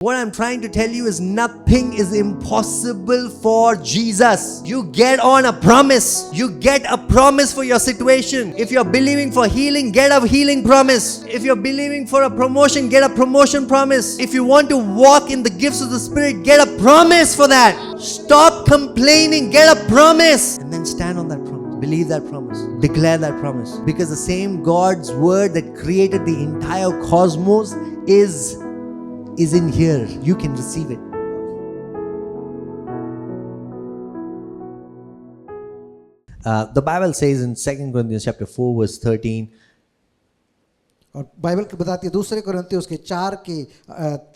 What I'm trying to tell you is nothing is impossible for Jesus. You get on a promise. You get a promise for your situation. If you're believing for healing, get a healing promise. If you're believing for a promotion, get a promotion promise. If you want to walk in the gifts of the Spirit, get a promise for that. Stop complaining, get a promise. And then stand on that promise. Believe that promise. Declare that promise. Because the same God's word that created the entire cosmos is in here. You can receive it. The Bible says in 2 Corinthians chapter 4 verse 13, और Bible बताती है दूसरे कोरिन्थियों उसके 4 के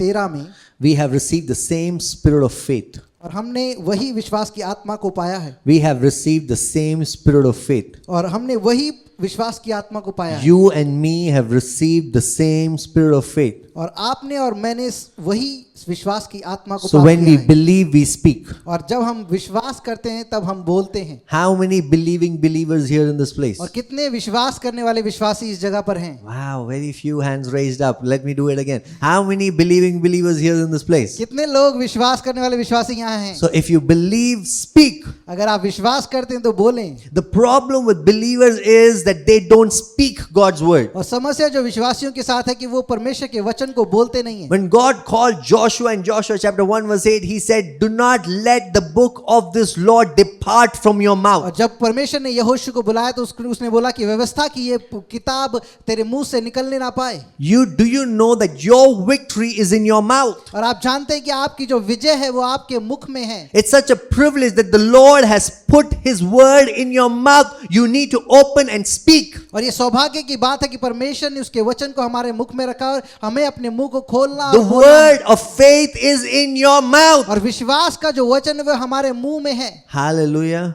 13 में, we have received the same spirit of faith. और हमने वही विश्वास की आत्मा को पाया है. We have received the same spirit of faith. और हमने वही विश्वास की आत्मा को पाया है. You and me have received the same spirit of faith. और आपने और मैंने वही विश्वास की आत्मा को So प्राप्त when किया we है. believe, we speak. और जब हम विश्वास करते हैं तब हम बोलते हैं. How many believing believers here in this place? और कितने विश्वास करने वाले विश्वासी इस जगह पर हैं? Wow, very few hands raised up. Let me do it again. How many believing believers here in this place? कितने लोग विश्वास करने वाले विश्वासी यहाँ हैं? So if you believe, speak. अगर आप विश्वास करते हैं तो बोलें. The problem with believers is that they don't speak God's word. और समस्या जो विश्वासियों के साथ है कि वो परमेश्वर के वचन को बोलते नहीं हैं. When God called Joshua in Joshua chapter 1 verse 8, he said, "Do not let the book of this law depart from your mouth." और जब परमेश्वर ने यहोशू को बुलाया तो उसने बोला कि व्यवस्था की ये किताब तेरे मुंह से निकलने ना पाए. Do you know that your victory is in your mouth? और आप जानते हैं कि आपकी जो विजय है वो आपके मुख में है. It's such a privilege that the Lord has put his word in your mouth. You need to open and speak. और ये सौभाग्य की बात है कि परमेश्वर ने उसके वचन को हमारे मुख में रखा और हमें अपने मुंह को खोलना The और बोलना है. word of faith is in your mouth. और विश्वास का जो वचन है वो हमारे मुंह में है. Hallelujah.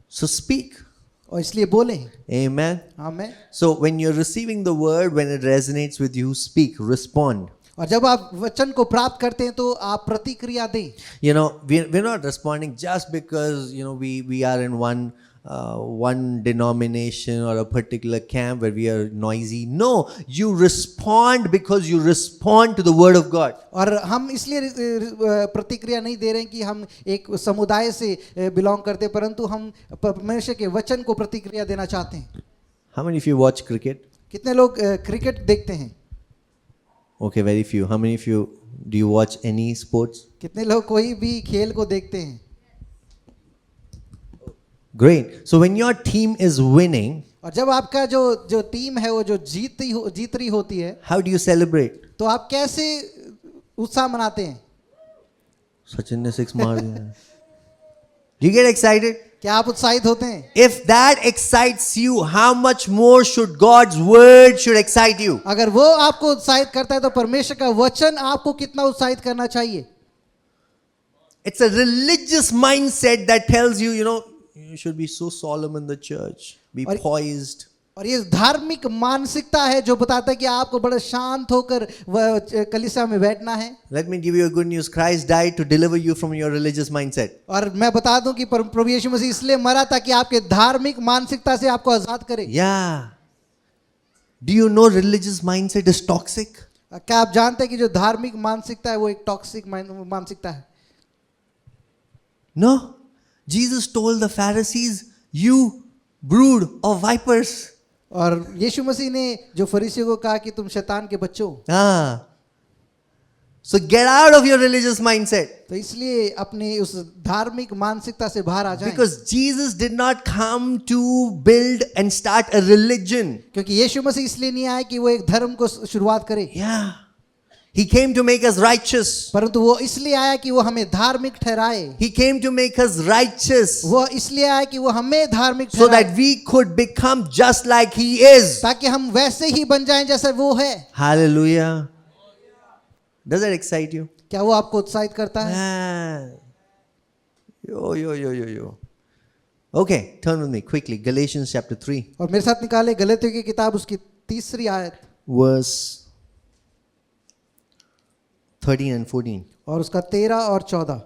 So speak. और इसलिए बोले. Amen. आमीन. So when you're receiving the word, when it resonates with you, speak, respond. और जब आप वचन को प्राप्त करते हैं तो आप प्रतिक्रिया दें. You know, we're not responding just because, we are in one denomination or a particular camp where we are noisy. No, you respond because you respond to the word of God. और हम इसलिए प्रतिक्रिया नहीं दे रहे हैं कि हम एक समुदाय से बिलोंग करते, परंतु हम परमेश्वर के वचन को प्रतिक्रिया देना चाहते हैं. How many of you watch cricket? कितने लोग क्रिकेट देखते हैं? Okay, very few. How many of you do you watch any sports? कितने लोग कोई भी खेल को देखते हैं? Great. So when your team is winning, और जब आपका जो टीम है वो जो जीत रही होती है, how do you celebrate? तो आप कैसे उत्साह मनाते हैं? Sachin ne six maar diya. Do you get excited? क्या आप उत्साहित होते हैं? If that excites you, how much more should God's word should excite you? अगर वो आपको उत्साहित करता है तो परमेश्वर का वचन आपको कितना उत्साहित करना चाहिए? It's a religious mindset that tells you, you should be so solemn in the church, be poised. और ये धार्मिक मानसिकता है जो बताता है कि आपको बड़ा शांत होकर कलीसिया में बैठना है. Let me give you a good news. Christ died to deliver you from your religious mindset. और मैं बता दूं कि प्रभु यीशु मसीह इसलिए मरा ताकि आपके धार्मिक मानसिकता से आपको आजाद करे. Yeah. Do you know religious mindset is toxic? क्या आप जानते हैं कि जो धार्मिक मानसिकता है वो एक टॉक्सिक मानसिकता है? No. Jesus told the Pharisees, "You brood of vipers." और यीशु मसीह ने जो फरीसियों को कहा कि तुम शैतान के बच्चों. So get out of your religious mindset. तो इसलिए अपनी उस धार्मिक मानसिकता से बाहर आ जाएं. Because Jesus did not come to build and start a religion. क्योंकि यीशु मसीह इसलिए नहीं आया कि वो एक धर्म को शुरुआत करे. Yeah. He came to make us righteous. परंतु वो इसलिए आया कि वो हमें धार्मिक ठहराए. He came to make us righteous. वो इसलिए आया कि वो हमें धार्मिक So ठहराए. that we could become just like He is. ताकि हम वैसे ही बन जाएं जैसे वो है. Hallelujah. Does that excite you? क्या वो आपको उत्साहित करता है? Man. Yo. Okay, turn with me quickly. Galatians chapter 3. और मेरे साथ निकाले गलातियों की किताब उसकी 3री आयत. Verse 13 and 14. और उसका 13 और 14.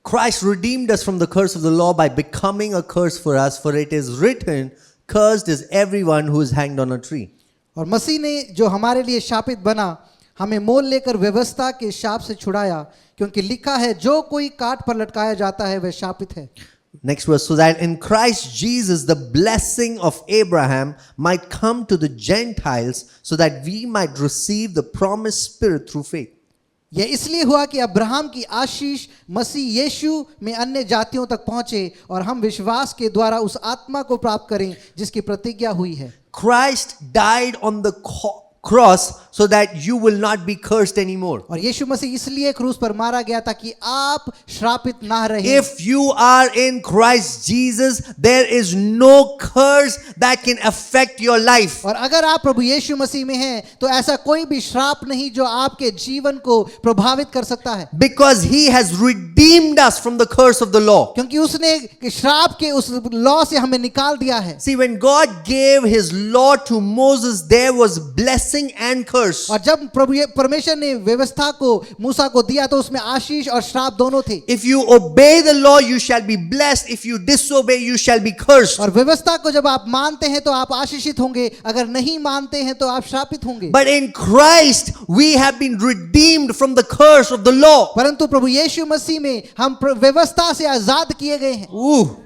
Christ redeemed us from the curse of the law by becoming a curse for us, for it is written, cursed is everyone who is hanged on a tree. और मसीह ने जो हमारे लिए शापित बना, हमें मोल लेकर व्यवस्था के शाप से छुड़ाया, क्योंकि लिखा है जो कोई काट पर लटकाया जाता है वह शापित है। Next verse, so that in Christ Jesus the blessing of Abraham might come to the Gentiles, so that we might receive the promised Spirit through faith. यह इसलिए हुआ कि अब्राहम की आशीष मसीह यीशु में अन्य जातियों तक पहुंचे और हम विश्वास के द्वारा उस आत्मा को प्राप्त करें जिसकी प्रतिज्ञा हुई है। Christ died on the cross so that you will not be cursed anymore. और यीशु मसीह इसलिए क्रूस पर मारा गया ताकि आप श्रापित ना रहें। If you are in Christ Jesus, there is no curse that can affect your life. और अगर आप प्रभु यीशु मसीह में हैं तो ऐसा कोई भी श्राप नहीं जो आपके जीवन को प्रभावित कर सकता है। Because he has redeemed us from the curse of the law. क्योंकि उसने श्राप के उस लॉ से हमें निकाल दिया है। See, when God gave his law to Moses, there was blessing and curse. और जब परमेश्वर ने व्यवस्था को मूसा को दिया तो उसमें आशीष और श्राप दोनों थे। If you obey the law, you shall be blessed. If you disobey, you shall be cursed. और व्यवस्था को जब आप मानते हैं तो आप आशीषित होंगे, अगर नहीं मानते हैं तो आप श्रापित होंगे। But in Christ, we have been redeemed from the curse of the law. परंतु प्रभु यीशु मसीह में हम व्यवस्था से आजाद किए गए हैं। Ooh.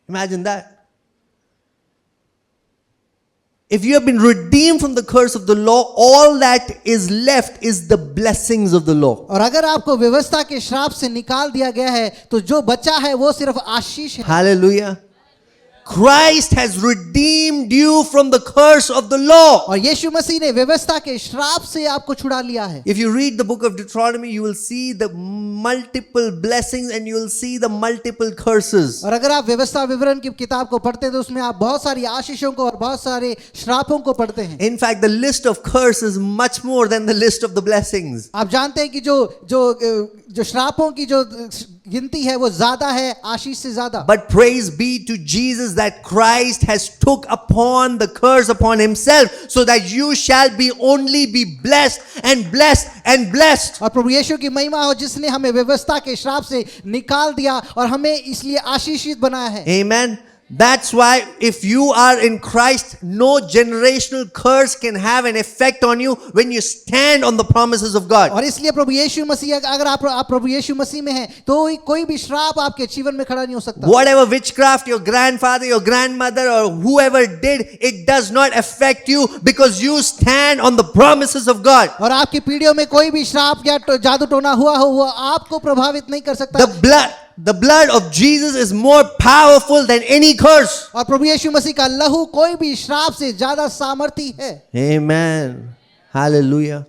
Imagine that. If you have been redeemed from the curse of the law, all that is left is the blessings of the law. और अगर आपको व्यवस्था के श्राप से निकाल दिया गया है तो जो बचा है वो सिर्फ आशीष है। Hallelujah. Christ has redeemed you from the curse of the law. और यीशु मसीह ने व्यवस्था के श्राप से आपको छुड़ा लिया है। If you read the book of Deuteronomy, you will see the multiple blessings and you will see the multiple curses. और अगर आप व्यवस्था विवरण की किताब को पढ़ते हैं तो उसमें आप बहुत सारी आशीषों को और बहुत सारे श्रापों को पढ़ते हैं। In fact, the list of curses is much more than the list of the blessings. आप जानते हैं कि जो श्रापों की जो गिनती है वो ज्यादा है आशीष से ज्यादा। But praise be to Jesus that Christ has took upon the curse upon himself, so that you shall be only be blessed and blessed and blessed. और प्रभु यीशु की महिमा हो जिसने हमें व्यवस्था के श्राप से निकाल दिया और हमें इसलिए आशीषित बनाया है। Amen. That's why if you are in Christ, no generational curse can have an effect on you when you stand on the promises of God. और इसलिए प्रभु यीशु मसीह अगर आप प्रभु यीशु मसीह में हैं तो कोई भी श्राप आपके जीवन में खड़ा नहीं हो सकता। Whatever witchcraft your grandfather, your grandmother or whoever did, it does not affect you because you stand on the promises of God. और आपकी पीढ़ियों में कोई भी श्राप या जादू टोना हुआ हो वो आपको प्रभावित नहीं कर सकता। The blood of Jesus is more powerful than any curse. और प्रभु यीशु मसीह का लहू कोई भी श्राप से ज्यादा सामर्थी है। Amen. Hallelujah.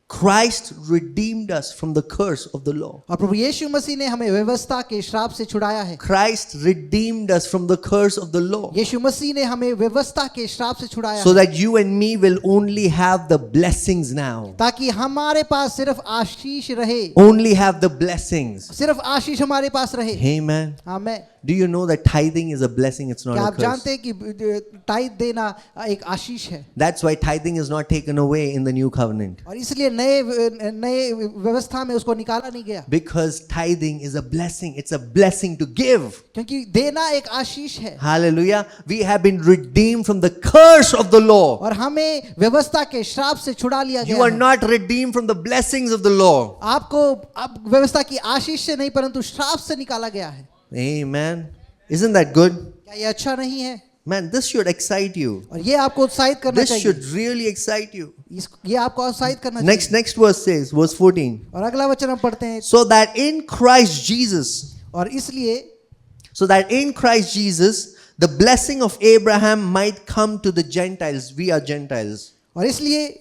Christ redeemed us from the curse of the law. और प्रभु यीशु मसीह ने हमें व्यवस्था के श्राप से छुड़ाया है। Christ redeemed us from the curse of the law. यीशु मसीह ने हमें व्यवस्था के श्राप से छुड़ाया So है that you and me will only have the blessings now. ताकि हमारे पास सिर्फ आशीष रहे। Only have the blessings. सिर्फ आशीष हमारे पास रहे। Amen. Amen. Do you know that tithing is a blessing? It's not क्या a आप जानते curse. हैं कि टाइट देना एक आशीष है? That's why tithing is not taken away in the new covenant. और इसलिए नए व्यवस्था में उसको निकाला नहीं गया। Because tithing is a blessing. It's a blessing to give. क्योंकि देना एक आशीष है। Hallelujah. We have been redeemed from the curse of the law. और हमें व्यवस्था के श्राप से छुड़ा लिया You गया are है। not redeemed from the blessings of the law. आपको अब व्यवस्था की आशीष से नहीं परंतु श्राप से निकाला गया है। Amen. Isn't that good? क्या ये अच्छा नहीं है? Man, this should excite you. और ये आपको उत्साहित करना This चाहिए। should really excite you. ये आपको उत्साहित करना Next verse says, verse 14. चाहिए। और अगला वचन हम पढ़ते हैं। So that in Christ Jesus, और इसलिए the blessing of Abraham might come to the Gentiles. We are Gentiles. और इसलिए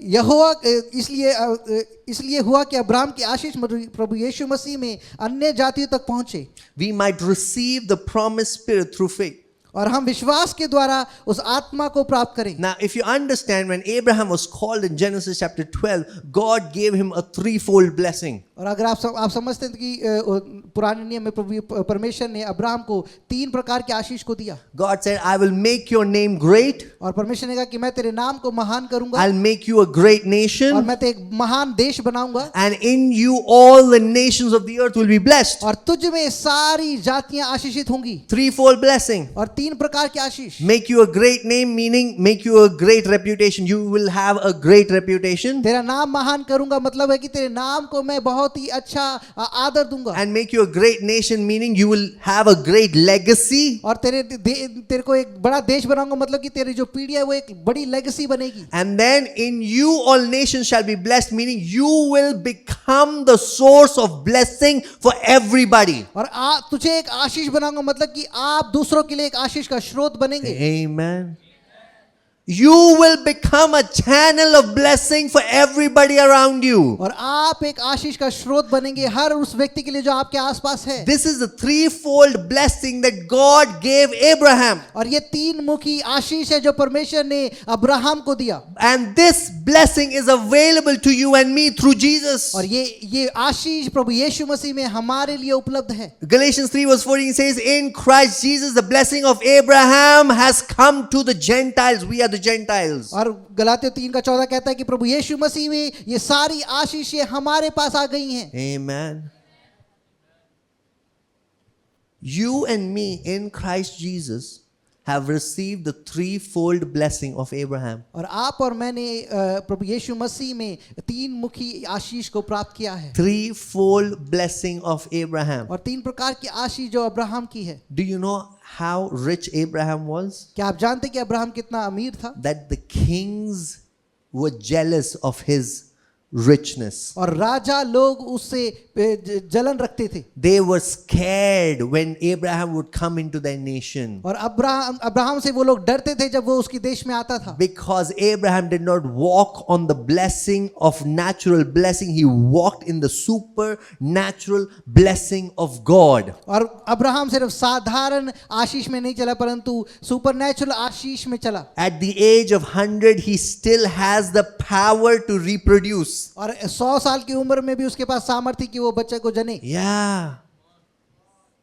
हुआ कि अब्राहम की आशीष प्रभु यीशु मसीह में अन्य जातियों तक पहुंचे। We might receive the promised Spirit through faith. और हम विश्वास के द्वारा उस आत्मा को प्राप्त करें। Now, if you understand, when Abraham was called in Genesis chapter 12, God gave him a threefold blessing. और अगर आप समझते हैं कि पुराने नियम में प्रभु परमेश्वर ने अब्राहम को 3 प्रकार की आशीष को दिया। God said, I will make your name great. और परमेश्वर ने कहा कि मैं तेरे नाम को महान करूंगा I'll make you a great और nation. मैं एक महान देश बनाऊंगा And in you all the nations of the earth will be blessed. और तुझ में सारी जातियां आशीषित होंगी। Threefold blessing. और 3 प्रकार की आशीष। Make you a great name, meaning make you a great reputation. You will have a great reputation. तेरा नाम महान करूंगा मतलब है कि तेरे नाम को मैं बहुत ही अच्छा आदर दूंगा। And make you a great nation, meaning you will have a great legacy. और तेरे को एक बड़ा देश बनाऊंगा मतलब कि तेरी जो पीढ़ी है वो एक बड़ी लेगेसी बनेगी। And then in you all nations shall be blessed, meaning you will become the source of blessing for everybody. और तुझे एक आशीष बनाऊंगा मतलब कि आप दूसरों के लिए एक आशीष का स्रोत बनेंगे। Amen. You will become a channel of blessing for everybody around you. और आप एक आशीष का स्रोत बनेंगे हर उस व्यक्ति के लिए जो आपके आसपास है। This is the threefold blessing that God gave Abraham. और ये 3 मुखी आशीष है जो परमेश्वर ने अब्राहम को दिया। And this blessing is available to you and me through Jesus. और ये आशीष प्रभु यीशु मसीह में हमारे लिए उपलब्ध है। Galatians 3:14 says, in Christ Jesus the blessing of Abraham has come to the Gentiles. We are the Gentiles. और गलातियों 3:14 कहता है कि प्रभु यीशु मसीह में ये सारी आशीषें हमारे पास आ गई हैं। Amen. You and me in Christ Jesus have received the threefold blessing of Abraham. और आप और मैंने प्रभु यीशु मसीह में 3 मुखी आशीष को प्राप्त किया है। Threefold blessing of Abraham. और 3 प्रकार की आशीष जो अब्राहम की है। Do you know how rich Abraham was? क्या आप जानते कि अब्राहम कितना अमीर था? That the kings were jealous of his richness. और राजा लोग उससे जलन रखते थे। They were scared when Abraham would come into their nation. और अब्राहम से वो लोग डरते थे जब वो उसके देश में आता था। Because Abraham did not walk on the blessing of natural blessing, he walked in the supernatural blessing of God. और अब्राहम सिर्फ साधारण आशीष में नहीं चला परंतु सुपरनैचुरल आशीष में चला। At the age of 100, he still has the power to reproduce. और 100 साल की उम्र में भी उसके पास सामर्थ्य कि वो बच्चे को जने। Yeah.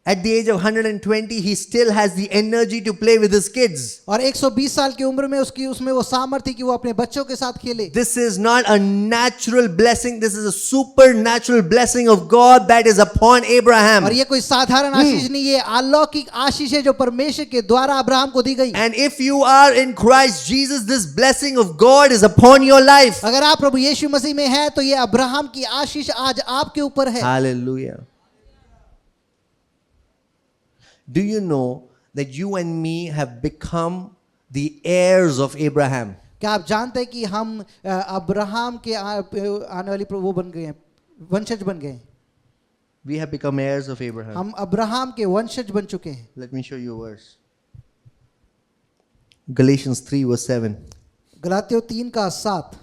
At the age of 120, he still has the energy to play with his kids. और 120 साल की उम्र में उसमें वो सामर्थ्य कि वो अपने बच्चों के साथ खेले। This is not a natural blessing. This is a supernatural blessing of God that is upon Abraham. और ये कोई साधारण आशीष नहीं, ये अलौकिक आशीष है जो परमेश्वर के द्वारा अब्राहम को दी गई। And if you are in Christ Jesus, this blessing of God is upon your life. अगर आप प्रभु यीशु मसीह में हैं तो ये अब्राहम की आशीष आज आपके ऊपर है। Hallelujah. Do you know that you and me have become the heirs of Abraham? क्या आप जानते हैं कि हम अब्राहम के आने वाली वो बन गए हैं, वंशज बन गए हैं। We have become heirs of Abraham. हम अब्राहम के वंशज बन चुके हैं। Let me show you a verse. Galatians 3:7. गलातियों 3:7।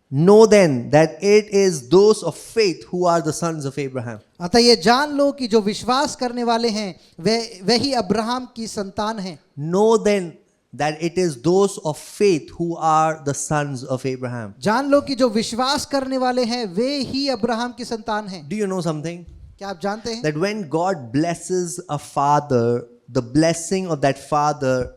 Know then that it is those of faith who are the sons of Abraham. अतः ये जान लो कि जो विश्वास करने वाले हैं वही अब्राहम की संतान हैं। Know then that it is those of faith who are the sons of Abraham. जान लो कि जो विश्वास करने वाले हैं वे ही अब्राहम की संतान हैं। Do you know something? क्या आप जानते हैं That when God blesses a father, the blessing of that father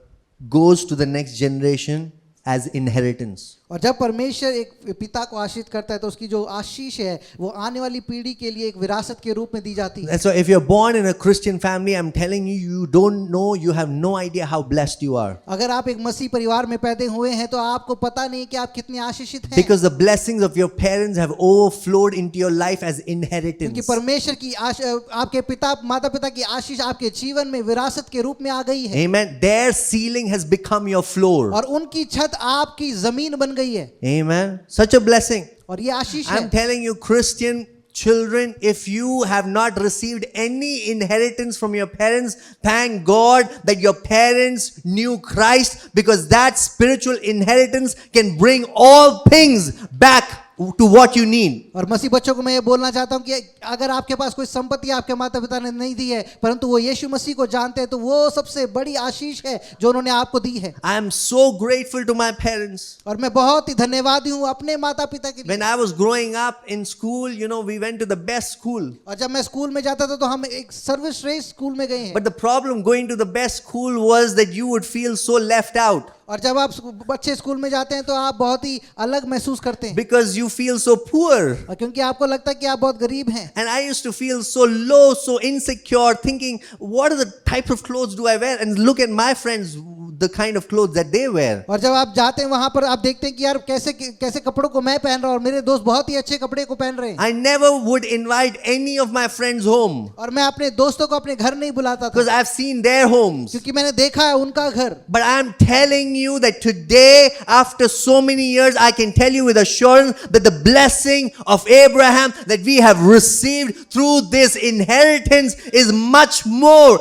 goes to the next generation as inheritance. और जब परमेश्वर एक पिता को आशीष करता है तो उसकी जो आशीष है वो आने वाली पीढ़ी के लिए एक विरासत के रूप में दी जाती है। That's why if you're born in a Christian family, I'm telling you, you don't know, you have no idea how blessed you are. अगर आप एक मसीह परिवार में पैदा हुए हैं तो आपको पता नहीं कि आप कितने आशीषित हैं। Because the blessings of your parents have overflowed into your life as क्योंकि inheritance. परमेश्वर की आपके माता पिता की आशीष आपके जीवन में विरासत के रूप में आ गई है। Amen. Their ceiling has become your floor. और उनकी छत आपकी जमीन बन गई है। Amen. Such a blessing. और ये आशीष है। I'm telling you, Christian children, if you have not received any inheritance from your parents, thank God that your parents knew Christ, because that spiritual inheritance can bring all things back to what you need. और मसीह बच्चों को मैं ये बोलना चाहता हूँ कि अगर आपके पास कोई संपत्ति आपके माता पिता ने नहीं दी है, परंतु वो यीशु मसीह को जानते हैं, तो वो सबसे बड़ी आशीष है जो उन्होंने आपको दी है। I am so grateful to my parents. और मैं बहुत ही धन्यवादी हूँ अपने माता पिता के लिए। When I was growing up in school, we went to the best school. और जब मैं स्कूल में जाता था तो हम एक सर्वश्रेष्ठ स्कूल में गए हैं। But the problem going to the best school was that you would feel so left out. और जब आप अच्छे स्कूल में जाते हैं तो आप बहुत ही अलग महसूस करते हैं, Because you feel so poor. और क्योंकि आपको लगता है कि आप बहुत गरीब हैं। And I used to feel so low, so insecure, thinking, what are the types of clothes do I wear? And look at my friends, the kind of clothes that they wear. और जब आप जाते हैं वहां पर आप देखते हैं कि यार कैसे कैसे कपड़ों को मैं पहन रहा हूं और मेरे दोस्त बहुत ही अच्छे कपड़े को पहन रहे हैं। I never would invite any of my friends home और मैं अपने दोस्तों को अपने घर नहीं बुलाता था, because I've seen their homes. क्योंकि मैंने देखा है उनका घर। But I'm telling you that today, after so many years, I can tell you with assurance that the blessing of Abraham that we have received through this inheritance is much more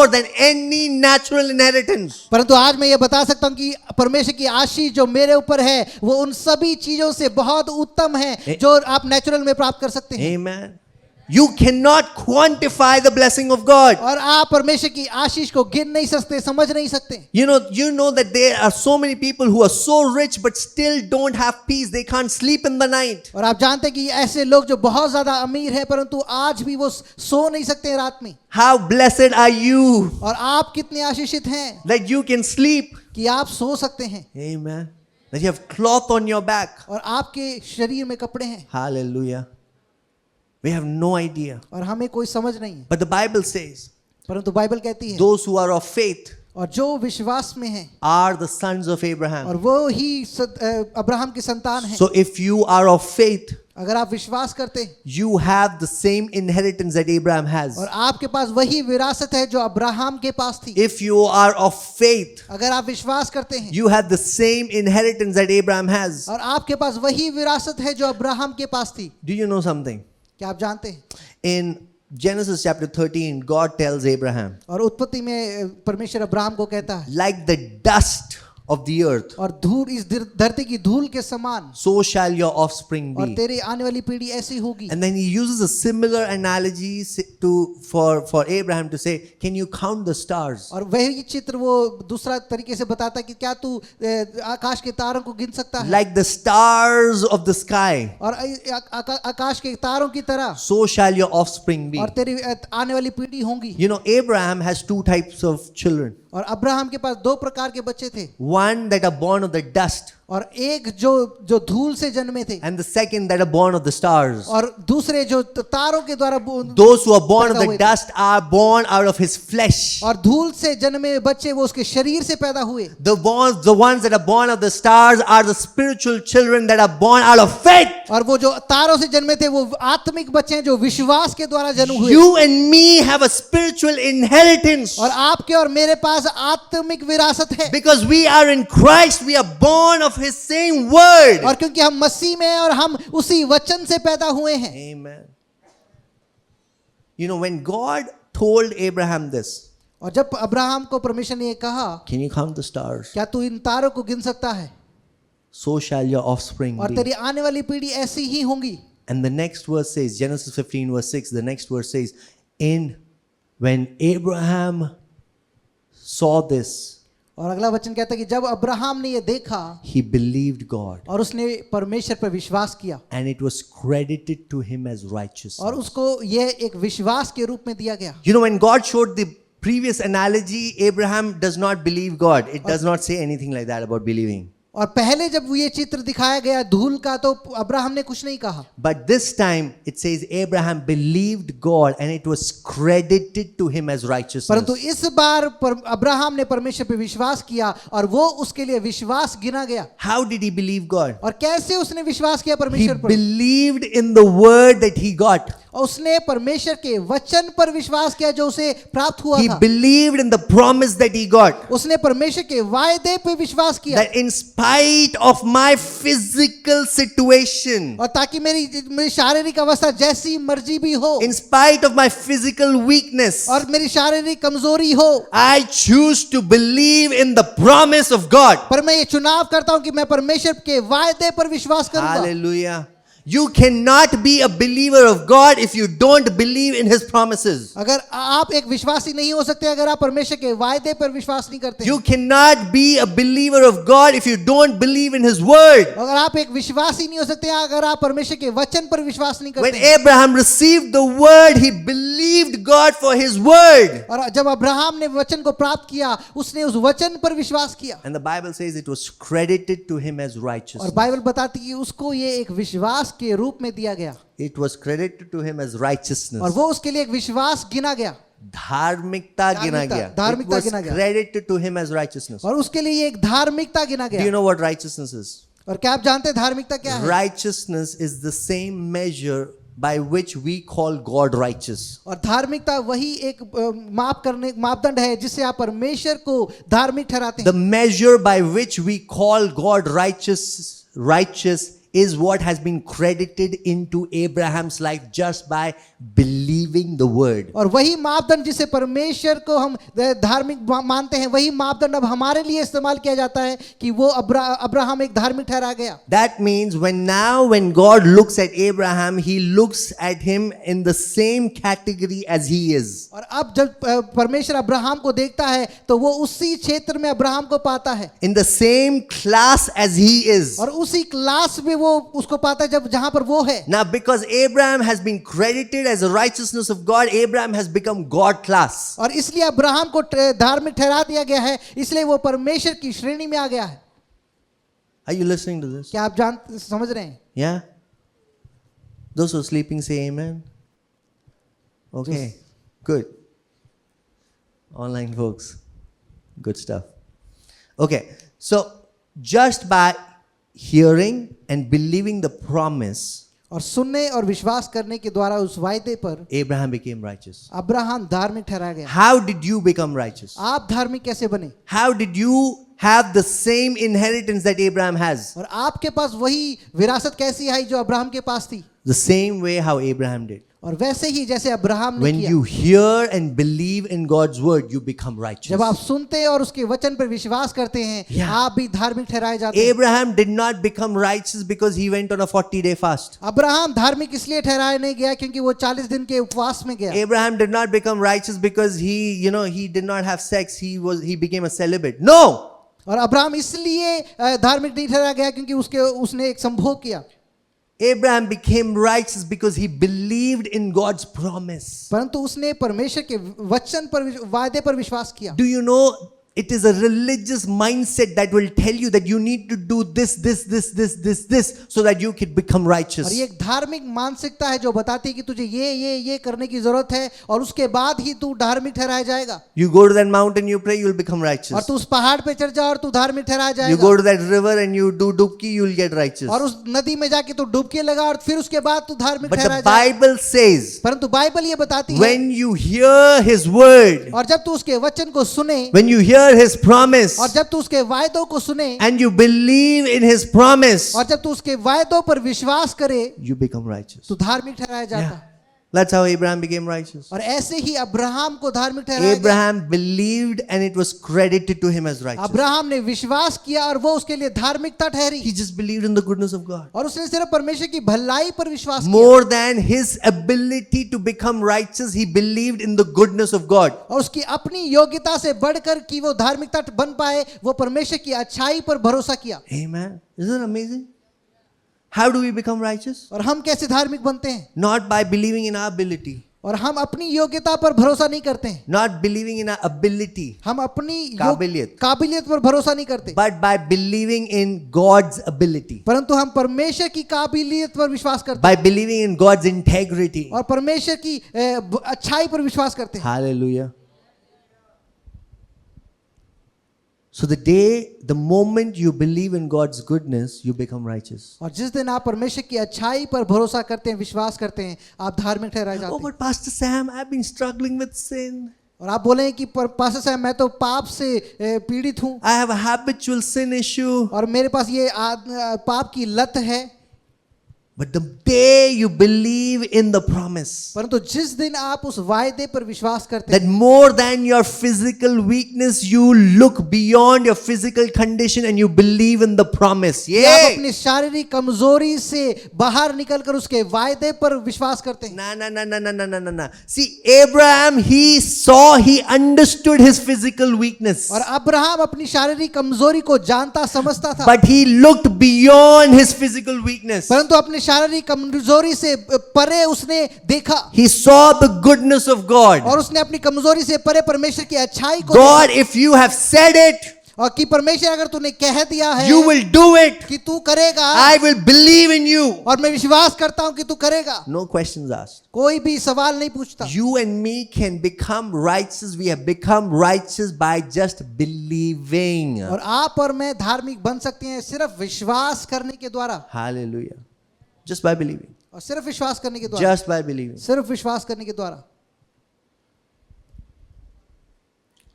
than any natural inheritance. परंतु आज मैं ये बता सकता हूँ कि परमेश्वर की आशीष जो मेरे ऊपर है वो उन सभी चीजों से बहुत उत्तम है जो आप नेचुरल में प्राप्त कर सकते हैं। Amen. You cannot quantify the blessing of God. और आप परमेश्वर की आशीष को गिन नहीं सकते, समझ नहीं सकते। You know that there are so many people who are so rich but still don't have peace. They can't sleep in the night. और आप जानते हैं कि ऐसे लोग जो बहुत ज्यादा अमीर हैं परंतु आज भी वो सो नहीं सकते हैं रात में। How blessed are you और आप कितने आशीषित हैं that you can sleep. कि आप सो सकते हैं। Amen. That you have cloth on your back. और आपके शरीर में कपड़े हैं। Hallelujah. We have no idea. और हमें कोई समझ नहीं है, But the Bible says, परंतु बाइबल कहती है those who are of faith और जो विश्वास में है are the sons of Abraham. और वो ही अब्राहम की संतान है। So if you are of faith, अगर आप विश्वास करते हैं you have the same inheritance that Abraham has. और आपके पास वही विरासत है जो अब्राहम के पास थी। If you are of faith, अगर आप विश्वास करते हैं you have the same inheritance that Abraham has. और आपके पास वही विरासत है जो अब्राहम के पास थी। Do you know something? क्या आप जानते हैं? In Genesis chapter 13, God tells Abraham, और उत्पत्ति में परमेश्वर अब्राहम को कहता है, like the dust of the earth, और धूल इस धरती की धूल के समान so shall your offspring और be. तेरी आने वाली पीढ़ी ऐसी होगी। And then he uses a similar analogy for Abraham to say, can you count the stars? और वही चित्र वो दूसरा तरीके से बताता है कि क्या तू आकाश के तारों को गिन सकता है? Like the stars of the sky, और आकाश के तारों की तरह so shall your offspring be. और तेरी आने वाली पीढ़ी होंगी। Abraham has two types of children. और अब्राहम के पास दो प्रकार के बच्चे थे, One that are born of the dust, और एक जो धूल से जन्मे थे, and the second that are born of the stars. और दूसरे जो तारों के द्वारा Those who are born of पैदा the हुए थे। dust are born out of his flesh. और धूल से जन्मे बच्चे वो उसके शरीर से पैदा हुए। The ones that are born of the stars are the spiritual children that are born out of faith. और वो जो तारों से जन्मे थे वो आत्मिक बच्चे हैं जो विश्वास के द्वारा जन्म हुए। You and me have a spiritual inheritance. और आपके और मेरे पास आत्मिक विरासत है, Because we are in Christ, we are born of his same word. और क्योंकि हम मसीह में हैं और हम उसी वचन से पैदा हुए हैं। Amen. When God told Abraham this, और जब अब्राहम को परमेश्वर ने ये कहा, can you count the stars? क्या तू इन तारों को गिन सकता है? So shall your offspring और be. तेरी आने वाली पीढ़ी ऐसी ही होंगी। And the next verse says, Genesis 15 verse 6, the next verse says, when Abraham saw this, और अगला वचन कहता है कि जब अब्राहम ने ये देखा, he believed God, और उसने परमेश्वर पर विश्वास किया, and it was credited to him as righteousness. और उसको ये एक विश्वास के रूप में दिया गया। When God showed the previous analogy, Abraham does not believe God. It does not say anything like that about believing. और पहले जब ये चित्र दिखाया गया धूल का तो अब्राहम ने कुछ नहीं कहा, But this time it says Abraham believed God and it was credited to him as righteousness. परंतु इस बार अब्राहम ने परमेश्वर पे विश्वास किया और वो उसके लिए विश्वास गिना गया। How did he believe God? और कैसे उसने विश्वास किया He परमेश्वर पर? believed in the word that he got. और उसने परमेश्वर के वचन पर विश्वास किया जो उसे प्राप्त हुआ He था। believed in the promise that he got. उसने परमेश्वर के वायदे पे विश्वास किया That in spite spite of my physical situation, और ताकि मेरी शारीरिक अवस्था जैसी मर्जी भी हो, in spite of my physical weakness, और मेरी शारीरिक कमजोरी हो, I choose to believe in the promise of God. पर मैं ये चुनाव करता हूं कि मैं परमेश्वर के वायदे पर विश्वास करूंगा। Hallelujah. You cannot be a believer of God if you don't believe in His promises. अगर आप एक विश्वासी नहीं हो सकते अगर आप परमेश्वर के वायदे पर विश्वास नहीं करते। You cannot be a believer of God if you don't believe in His word. अगर आप एक विश्वासी नहीं हो सकते अगर आप परमेश्वर के वचन पर विश्वास नहीं When करते। Abraham received the word, he believed God for His word. और जब अब्राहम ने वचन को प्राप्त किया उसने उस वचन पर विश्वास किया, And the Bible says it was credited to him as और righteousness. बाइबल बताती है कि उसको ये एक विश्वास के रूप में दिया गया, It was credited to him as और righteousness. वो उसके लिए एक विश्वास गिना गया, धार्मिकता गिना गया. It धार्मिकता was गिना गया। credited to him as righteousness. और उसके लिए ये एक धार्मिकता गिना Do you गया। know what righteousness is? और क्या आप जानते हैं धार्मिकता क्या है? Righteousness is the same measure by which we call God righteous. और धार्मिकता वही एक मापदंड है जिससे आप परमेश्वर को धार्मिक ठहराते The हैं। measure by which we call God righteous is what has been credited into Abraham's life just by believing the word. और वही मापदंड जिसे परमेश्वर को हम धार्मिक मानते हैं, वही मापदंड अब हमारे लिए इस्तेमाल किया जाता है कि वो अब्राहम एक धार्मिक ठहरा गया। That means when God looks at Abraham, He looks at him in the same category as he is. और अब जब परमेश्वर अब्राहम को देखता है तो वो उसी क्षेत्र में अब्राहम को पाता है, In the same class as he is. और उसी क्लास में वो उसको पाता है जब जहां पर वो है। Now, because Abraham has been credited as the righteousness of God, Abraham has become God class. और इसलिए अब्राहम को धार्मिक ठहरा दिया गया है, इसलिए वो परमेश्वर की श्रेणी में आ गया है। Are you listening to this? क्या आप समझ रहे हैं? Yeah? Those who are sleeping say amen. Okay, good. Online folks, good stuff. Okay, so just by hearing and believing the promise, और सुनने और विश्वास करने के द्वारा उस वायदे पर Abraham became righteous. अब्राहम धार्मिक ठहरा गया। How did you become righteous? आप धार्मिक कैसे बने? How did you have the same inheritance that Abraham has? और आपके पास वही विरासत कैसी आई जो अब्राहम के पास थी? The same way how Abraham did. और वैसे ही जैसे अब्राहम ने When किया। you hear and believe in God's word, you become righteous. जब आप सुनते और उसके वचन पर विश्वास करते हैं, Yeah. आप भी धार्मिक ठहराए जाते हैं। Abraham did not become righteous because he went on a 40-day fast. Abraham धार्मिक इसलिए ठहराया नहीं गया क्योंकि वो 40 दिन के उपवास में गया। Abraham did not become righteous because he did not have sex. He became a celibate. No! और अब्राहम इसलिए धार्मिक नहीं ठहराया गया क्योंकि उसने एक संभोग किया। Abraham became righteous because he believed in God's promise. परंतु उसने परमेश्वर के वचन पर वायदे पर विश्वास किया। Do you know it is a religious mindset that will tell you that you need to do this so that you can become righteous. और ये एक धार्मिक मानसिकता है जो बताती है कि तुझे ये करने की जरूरत है और उसके बाद ही तू धार्मिक ठहराया जाएगा। You go to that mountain, you pray, you will become righteous. और तू उस पहाड़ पे चढ़ जा और तू धार्मिक ठहराया You जाएगा। go to that river and you do dubki, you will get righteous. और उस नदी में जाके तू डुबकी लगा और फिर उसके बाद तू धार्मिक But ठहराया the जाएगा। Bible says, परंतु बाइबल ये बताती है when you hear His word, और जब तू उसके वचन को सुने when you hear His promise, और जब तू उसके वायदों को सुने and you believe in His promise, और जब तू उसके वायदों पर विश्वास करे you become righteous. तो धार्मिक ठहराया जाता है। That's how Abraham became righteous. और ऐसे ही अब्राहम को धार्मिक ठहराया गया। Abraham believed and it was credited to him as righteous. Abraham ने विश्वास किया और वो उसके लिए धार्मिकता ठहरी। He just believed in the goodness of God. और उसने सिर्फ परमेश्वर की भलाई पर विश्वास किया। More than his ability to become righteous, he believed in the goodness of God. और उसकी अपनी योग्यता से बढ़कर कि वो धार्मिकता बन पाए, वो परमेश्वर की अच्छाई पर भरोसा किया। Amen. Isn't it amazing? How do we become righteous? और हम कैसे धार्मिक बनते हैं? Not by believing in our ability. और हम अपनी योग्यता पर भरोसा नहीं करते हैं। Not believing in our ability. हम अपनी काबिलियत पर भरोसा नहीं करते। But by believing in God's ability. परंतु हम परमेश्वर की काबिलियत पर विश्वास करते By believing in God's integrity. हैं और परमेश्वर की अच्छाई पर विश्वास करते हैं। Hallelujah. So the moment you believe in God's goodness, you become righteous. और जिस दिन आप परमेश्वर की अच्छाई पर भरोसा करते हैं, विश्वास करते हैं, आप धार्मिक ठहराए Oh, जाते हैं। but Pastor Sam, I've been struggling with sin. और आप बोले कि पास्टर साहब मैं तो पाप से पीड़ित हूँ I have a habitual sin issue. और मेरे पास ये पाप की लत है, But the day you believe in the promise, परंतु जिस दिन आप उस वायदे पर विश्वास करते that हैं more than your physical weakness, you look beyond your physical condition and you believe in the promise. कि आप Yay! अपनी शारीरिक कमजोरी से बाहर निकलकर उसके वायदे पर विश्वास करते हैं। No. See, Abraham, he understood his physical weakness. और अब्राहम अपनी शारीरिक कमजोरी को जानता समझता था, But he looked beyond his physical weakness. परंतु अपनी शारीरिक कमजोरी से परे उसने देखा He saw the goodness of God. और उसने अपनी कमजोरी से परे परमेश्वर की अच्छाई को God, देखा। if you have said it, और कि परमेश्वर अगर तूने कह दिया है you will do it. कि तू करेगा, I will believe in you. और मैं विश्वास करता हूं कि तू करेगा, No questions asked. कोई भी सवाल नहीं पूछता। You and me can become righteous. We have become righteous by just believing. और आप और मैं धार्मिक बन सकते हैं सिर्फ विश्वास करने के द्वारा, Hallelujah. Just by believing. और सिर्फ विश्वास करने के द्वारा, Just by believing. सिर्फ विश्वास करने के द्वारा।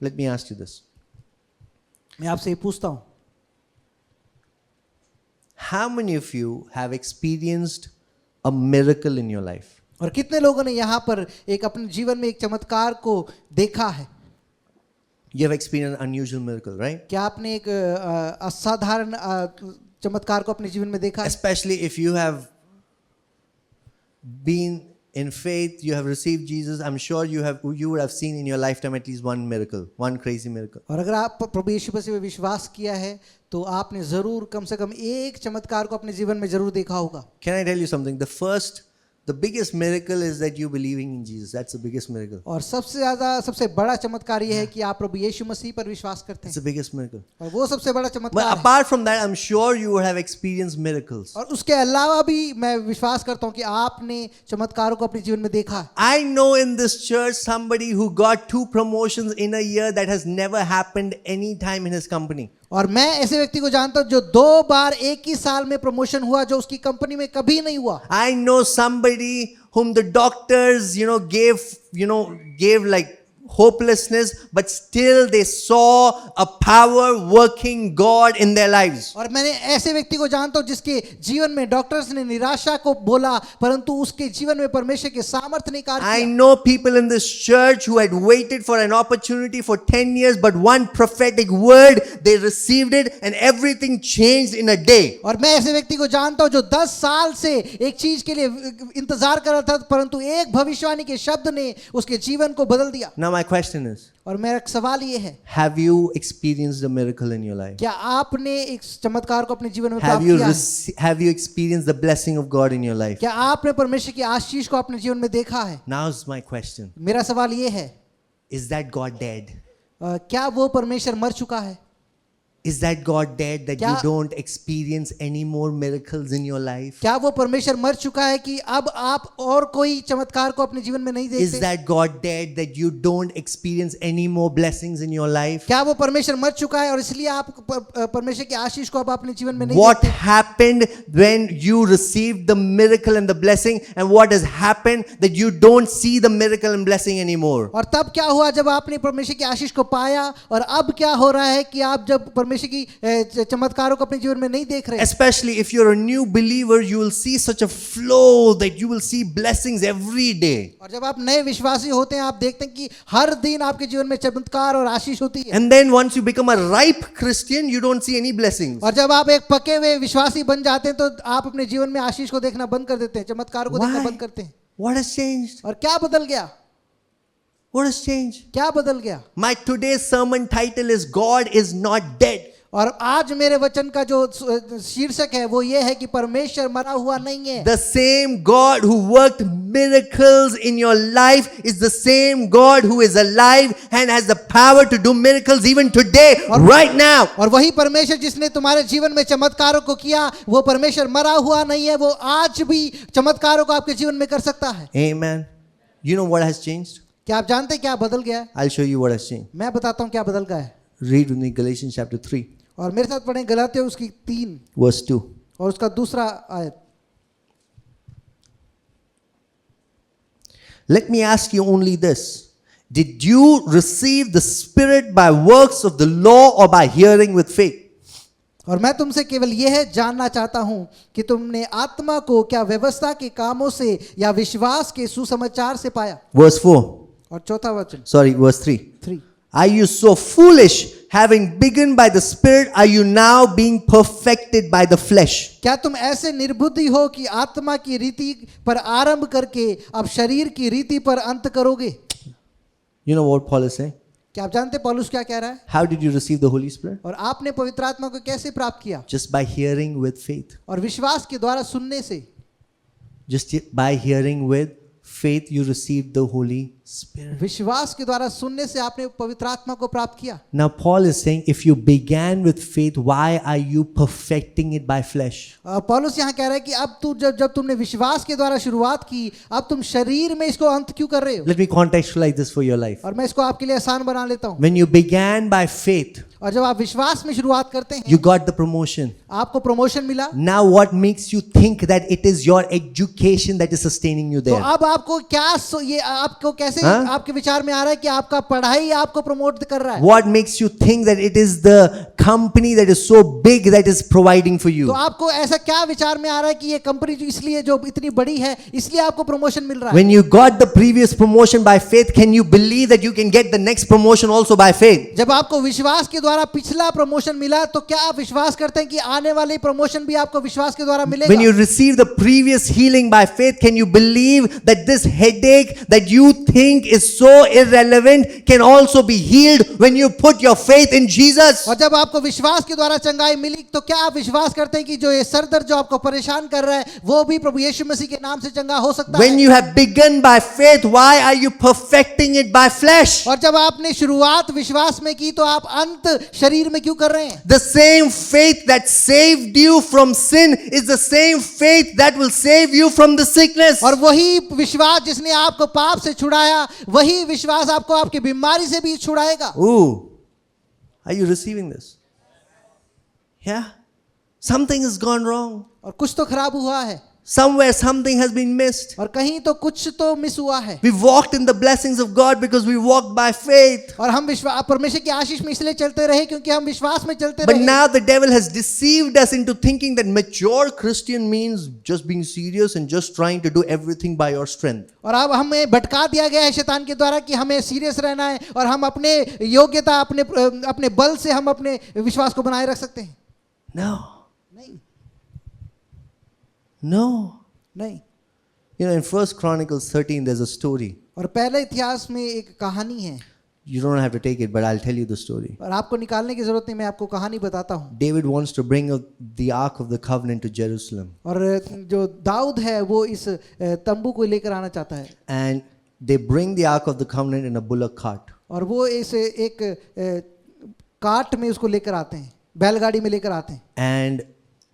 Let me ask you this. मैं आपसे ये पूछता हूं, How many of you have experienced a miracle in your life? और कितने लोगों ने यहाँ पर एक अपने जीवन में एक चमत्कार को देखा है? You have experienced an unusual miracle, right? क्या आपने एक असाधारण चमत्कार को अपने जीवन में देखा है? Especially if you have been in faith, you have received Jesus. I'm sure you would have seen in your lifetime at least one miracle, one crazy miracle. और अगर आप प्रभु यीशु मसीह में विश्वास किया है तो आपने जरूर कम से कम एक चमत्कार को अपने जीवन में जरूर देखा होगा। Can I tell you something? The biggest miracle is that you believing in Jesus. That's the biggest miracle. और सबसे बड़ा चमत्कार यह है कि आप प्रभु यीशु मसीह पर विश्वास करते It's हैं, the biggest miracle. और वो सबसे बड़ा But चमत्कार है। apart from that, I'm sure you would have experienced miracles. और उसके अलावा भी मैं विश्वास करता हूँ कि आपने चमत्कारों को अपने जीवन में देखा है। I know in this church somebody who got 2 promotions in a year that has never happened any time in his company. और मैं ऐसे व्यक्ति को जानता हूं जो 2 बार एक ही साल में प्रमोशन हुआ, जो उसकी कंपनी में कभी नहीं हुआ। I know somebody whom the doctors, gave like hopelessness, but still they saw a power working God in their lives. और मैंने ऐसे व्यक्ति को जानता हूं जिसके जीवन में डॉक्टर्स ने निराशा को बोला, परंतु उसके जीवन में परमेश्वर के सामर्थ्य ने कार्य I किया। know people in this church who had waited for an opportunity for 10 years, but one prophetic word, they received it and everything changed in a day. और मैं ऐसे व्यक्ति को जानता हूं जो 10 साल से एक चीज के लिए इंतजार कर रहा था, परंतु एक भविष्यवाणी के शब्द ने उसके जीवन को बदल दिया। Now my question is, और मेरा सवाल ये है, have you experienced a miracle in your life? क्या आपने एक चमत्कार को अपने जीवन में Have प्राप्त you किया है? have you experienced the blessing of God in your life? क्या आपने परमेश्वर की आशीष को अपने जीवन में देखा है? Now's my question. मेरा सवाल ये है, Is that God dead? क्या वो परमेश्वर मर चुका है? Is that God dead that you क्या- don't experience any more miracles in your life? क्या वो परमेश्वर मर चुका है कि अब आप और कोई चमत्कार को अपने जीवन में नहीं Is देखते? that God dead that you don't experience any more blessings in your life? क्या वो परमेश्वर मर चुका है और इसलिए आप परमेश्वर की आशीष को आप अपने जीवन में नहीं What देखते? happened when you received the miracle and the blessing, and what has happened that you don't see the miracle and blessing anymore? और तब क्या हुआ जब आपने परमेश्वर की आशीष को पाया, और अब क्या हो रहा है कि आप जब परमेश्वर की चमत्कारों को अपने जीवन में नहीं देख रहे? Especially if you're a new believer, you will see such a flow that you will see blessings every day. और जब आप नए विश्वासी होते हैं, आप देखते हैं कि हर दिन आपके जीवन में चमत्कार और आशीष होती है। And then once you become a ripe Christian, you don't see any blessings. और जब आप एक पके हुए विश्वासी बन जाते हैं तो आप अपने जीवन में आशीष को देखना बंद कर देते हैं, चमत्कारों को देखना Why? बंद करते हैं। What has changed? और क्या बदल गया? What has changed? क्या बदल गया? My today's sermon title is God is not dead. और आज मेरे वचन का जो शीर्षक है वो ये है कि परमेश्वर मरा हुआ नहीं है। The same God who worked miracles in your life is the same God who is alive and has the power to do miracles even today, right now. और वही परमेश्वर जिसने तुम्हारे जीवन में चमत्कारों को किया, वो परमेश्वर मरा हुआ नहीं है, वो आज भी चमत्कारों को आपके जीवन में कर सकता है। Amen. You know what has changed? क्या आप जानते हैं क्या बदल गया है? I'll show you what has changed. मैं बताता हूँ क्या बदल गया है। Read with me Galatians chapter 3, और मेरे साथ पढ़ें गलातियों उसकी 3 verse 2. और उसका दूसरा आयत। Let me ask you only this. Did you receive the Spirit by works of the law or by hearing with faith? और मैं तुमसे केवल यह जानना चाहता हूं कि तुमने आत्मा को क्या व्यवस्था के कामों से या विश्वास के सुसमाचार से पाया। Verse 4. और चौथा वचन Sorry, verse 3. 3। Are you so foolish? Having begun by the Spirit, are you now being perfected by the flesh? क्या तुम ऐसे निर्बुद्धि हो कि आत्मा की रीति पर आरंभ करके अब शरीर की रीति पर अंत करोगे। You know what Paul is saying? क्या आप जानते पौलुस क्या कह रहा है? How did you receive the Holy Spirit? और आपने पवित्र आत्मा को कैसे प्राप्त किया? Just by hearing with faith. और विश्वास के द्वारा सुनने से। Just by hearing with faith, you received the Holy Spirit. विश्वास के द्वारा सुनने से आपने पवित्र आत्मा को प्राप्त किया। Now Paul is saying, if you began with faith, why are you perfecting it by flesh? पौलुस यहाँ कह रहा है कि अब तू जब तुमने विश्वास के द्वारा शुरुआत की, अब तुम शरीर में इसको अंत क्यों कर रहे हो? Let me contextualize this for your life. और मैं इसको आपके लिए आसान बना लेता हूँ। When you began by faith, और जब आप विश्वास में शुरुआत करते हैं, you got the promotion. आपको प्रमोशन मिला। Now what makes you think that it is your education that is sustaining you तो there? अब आपको क्या ये आपको कैसे हाँ? आपके विचार में आ रहा है कि आपका पढ़ाई आपको प्रमोट कर रहा है? What makes you think that it is the company that is so big that is providing for तो you? आपको ऐसा क्या विचार में आ रहा है कि ये कंपनी जो इसलिए जो इतनी बड़ी है इसलिए आपको प्रमोशन मिल रहा है? When you got the previous promotion by faith, can you believe that you can get the next promotion also by faith? जब आपको विश्वास के द्वारा पिछला प्रमोशन मिला तो क्या आप विश्वास करते हैं कि आने वाली प्रमोशन भी आपको विश्वास के द्वारा मिलेगा? When you receive the previous healing by faith, can you believe that this headache that you think is so irrelevant can also be healed when you put your faith in Jesus? और जब आपको विश्वास के द्वारा चंगाई मिली तो क्या आप विश्वास करते हैं कि जो ये सर दर्द जो आपको परेशान कर रहा है वो भी प्रभु यीशु मसीह के नाम से चंगा हो सकता When है? you have begun by faith, why are you perfecting it by flesh? और जब आपने शुरुआत विश्वास में की तो आप अंत शरीर में क्यों कर रहे हैं? The same faith that saved you from sin is the same faith that will save you from the sickness. और वही विश्वास जिसने आपको पाप से छुड़ाया वही विश्वास आपको आपकी बीमारी से भी छुड़ाएगा। Ooh, are you receiving this? Yeah? Something has gone wrong. और कुछ तो खराब हुआ है, Somewhere something has been missed. और कहीं तो कुछ तो मिस हुआ है। We walked in the blessings of God because we walked by faith. और हम विश्वास परमेश्वर की आशीष में इसलिए चलते रहे क्योंकि हम विश्वास में चलते But रहे। now the devil has deceived us into thinking that mature Christian means just being serious and just trying to do everything by your strength. और अब हमें भटका दिया गया है शैतान के द्वारा कि हमें सीरियस रहना है और हम अपने योग्यता अपने बल से हम अपने विश्वास को बनाए रख सकते हैं। No. नहीं No. नहीं। You know, in 1 Chronicles 13, there's a story. और पहले इतिहास में एक कहानी है, You don't have to take it, but I'll tell you the story. और आपको निकालने की जरूरत नहीं, मैं आपको कहानी बताता हूँ। David wants to bring the Ark of the Covenant to Jerusalem. और जो दाऊद है वो इस तंबू को लेकर आना चाहता है, And they bring the Ark of the Covenant in a bullock cart. और वो इस एक कार्ट में उसको लेकर आते हैं, बैलगाड़ी में लेकर आते हैं। And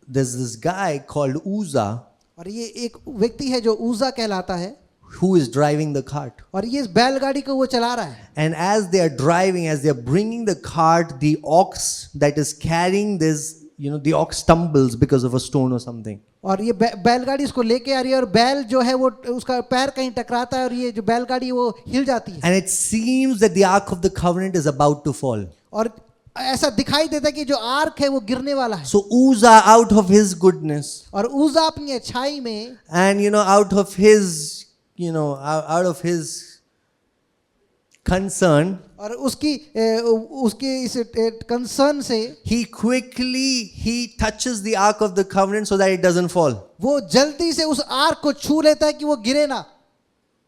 there's this guy called Uzzah और ये एक व्यक्ति है जो उज़ा कहलाता है, who is driving the cart. और ये इस बैलगाड़ी को वो चला रहा है। And as they are driving, as they are bringing the cart, the ox that is carrying this, the ox stumbles because of a stone or something. और ये बैलगाड़ी इसको लेके आ रही है और बैल जो है वो उसका पैर कहीं टकराता है और ये जो बैलगाड़ी वो हिल जाती है। And it seems that the Ark of the Covenant is about to fall. और ऐसा दिखाई देता है कि जो आर्क है वो गिरने वाला है। So Uzzah, out of his goodness, और उज़ा अपनी अच्छाई में and out of his, out of his concern, और उसके इस कंसर्न से he touches the Ark of the Covenant so that it doesn't fall. वो जल्दी से उस आर्क को छू लेता है कि वो गिरे ना।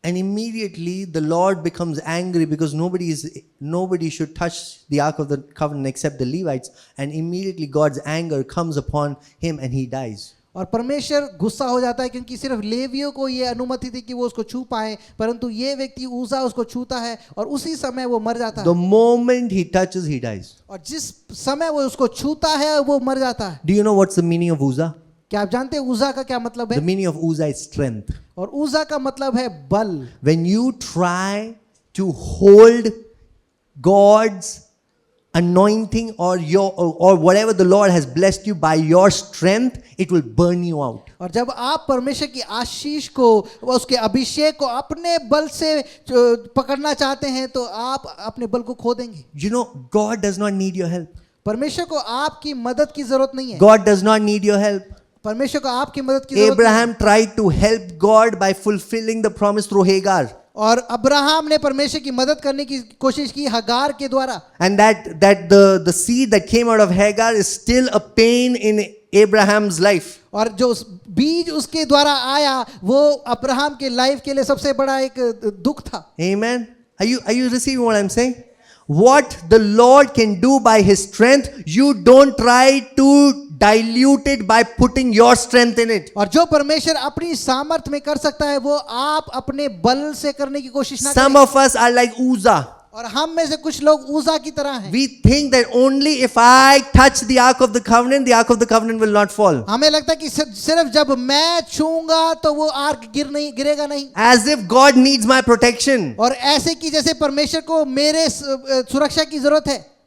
And immediately the Lord becomes angry because nobody should touch the Ark of the Covenant except the Levites. And immediately God's anger comes upon him and he dies. और परमेश्वर गुस्सा हो जाता है क्योंकि सिर्फ लेवियों को ये अनुमति थी कि वो उसको छू पाए, परंतु ये व्यक्ति उज़ा उसको छूता है और उसी समय वो मर जाता है। The moment he touches, he dies. और जिस समय वो उसको छूता है वो मर जाता है। Do you know what's the meaning of Uzzah? क्या आप जानते हैं उज़ा का क्या मतलब The है? meaning of Uzzah is strength. और उज़ा का मतलब है बल। When you try to hold God's anointing or whatever the Lord has blessed you by your strength, it will burn you out. और जब आप परमेश्वर की आशीष को, उसके अभिषेक को अपने बल से पकड़ना चाहते हैं तो आप अपने बल को खो देंगे। You know, God does not need your help. परमेश्वर को आपकी मदद की जरूरत नहीं है। God does not need your help. परमेश्वर को आपकी मदद की जरूरत Abraham tried to help God by fulfilling the promise through Hagar. और अब्राहम ने परमेश्वर की मदद करने की कोशिश की हगार के द्वारा। And that the seed that came out of Hagar is still a pain in Abraham's life. और जो बीज उसके द्वारा आया वो अब्राहम के लाइफ के लिए सबसे बड़ा एक दुख था। Amen. Are you receiving what I'm saying? What the Lord can do by His strength, you don't try to dilute it by putting your strength in it. और जो परमेश्वर अपनी सामर्थ में कर सकता है वो आप अपने बल से करने की कोशिश ना Some करें। of us are like Uzzah. और हम में से कुछ लोग उज़ा की तरह हैं। We think that only if I touch the ark of the covenant will not fall. हमें लगता है कि सिर्फ जब मैं छूंगा तो वो आर्क गिरेगा नहीं। As if God needs my protection. और ऐसे कि जैसे परमेश्वर को मेरे सुरक्षा की जरूरत है।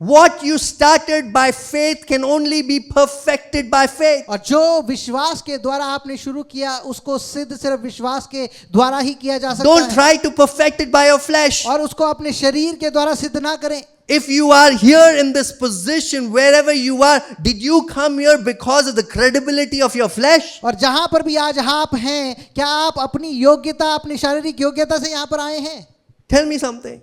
What you started by faith can only be perfected by faith. और जो विश्वास के द्वारा आपने शुरू किया उसको सिद्ध सिर्फ विश्वास के द्वारा ही किया जा सकता Don't है। try to perfect it by your flesh. और उसको अपने शरीर के द्वारा सिद्ध ना करें। If you are here in this position, wherever you are, did you come here because of the credibility of your flesh? और जहां पर भी आज आप हैं, क्या आप अपनी योग्यता, अपनी शारीरिक योग्यता से यहां पर आए हैं? Tell me something.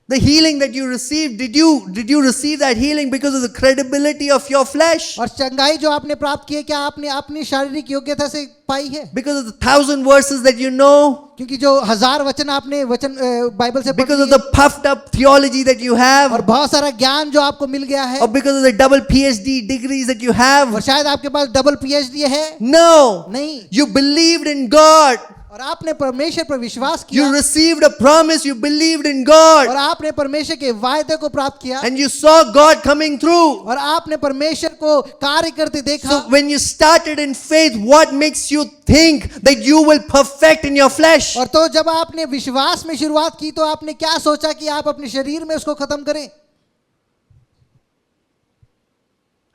The healing that you received, did you receive that healing because of the credibility of your flesh? और चंगाई जो आपने प्राप्त की है क्या आपने अपनी शारीरिक योग्यता से पाई है? Because of the 1,000 verses that you know? क्योंकि जो 1000 वचन आपने बाइबल से Because of the puffed up theology that you have? और बहुत सारा ज्ञान जो आपको मिल गया है? Or because of the double PhD degrees that you have? और शायद आपके पास डबल पीएचडी है? No. नहीं। You believed in God. और आपने परमेश्वर पर विश्वास You किया। received a promise. You believed in God. और आपने परमेश्वर के वायदे को प्राप्त किया। And you saw God coming through. और आपने परमेश्वर को कार्य करते देखा। So when you started in faith, what makes you think that you will perfect in your flesh? और तो जब आपने विश्वास में शुरुआत की तो आपने क्या सोचा कि आप अपने शरीर में उसको खत्म करें?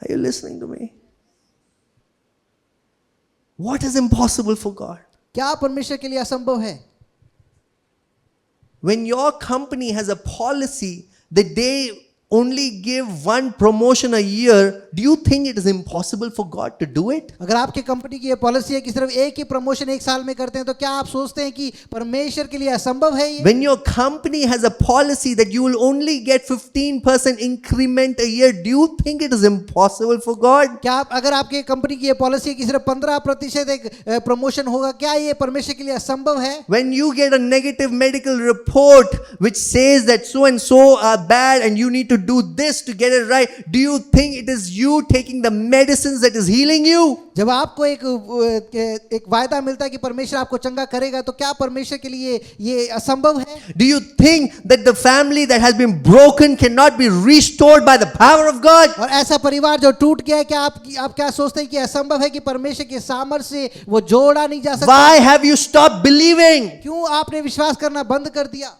Are you listening to me? What is impossible for God? क्या परमेश्वर के लिए असंभव है? When your company has a policy that they only give one promotion a year, do you think it is impossible for God to do it? अगर आपके company की ये पॉलिसी है कि सिर्फ एक ही प्रमोशन एक साल में करते हैं तो क्या आप सोचते हैं कि परमेश्वर के लिए असंभव है ये? When your company has a policy that you will only get 15% increment a year, do you think it is impossible for God? क्या आप अगर आपके कंपनी की ये पॉलिसी है कि सिर्फ 15% एक प्रमोशन होगा, क्या ये परमेश्वर के लिए असंभव है? When you get a negative medical report which says that so and so are bad and you need to do this to get it right, do you think it is you taking the medicines that is healing you? जब आपको एक वायदा मिलता है कि परमेश्वर आपको चंगा करेगा तो क्या परमेश्वर के लिए ये असंभव है? Do you think that the family that has been broken cannot be restored by the power of God? और ऐसा परिवार जो टूट गया है क्या आप क्या सोचते हैं कि असंभव है कि परमेश्वर के सामर्थ्य से वो जोड़ा नहीं जा सकता? Why have you stopped believing? क्यों आपने विश्वास करना बंद कर दिया?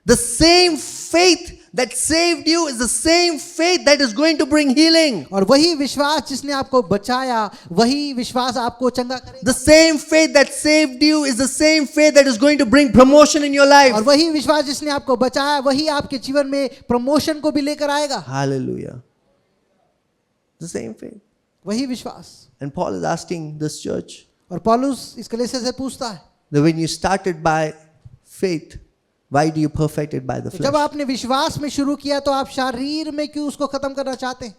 The same faith that saved you is the same faith that is going to bring healing. और वही विश्वास जिसने आपको बचाया वही विश्वास आपको चंगा करेगा। The same faith that saved you is the same faith that is going to bring promotion in your life. और वही विश्वास जिसने आपको बचाया वही आपके जीवन में प्रमोशन को भी लेकर आएगा। Hallelujah. The same faith. वही विश्वास। And Paul is asking this church और पौलुस इस कलीसिया से पूछता है that when you started by faith, why do you perfect it by the जब flesh? आपने विश्वास में शुरू किया तो आप शरीर में क्यों उसको खत्म करना चाहते हैं?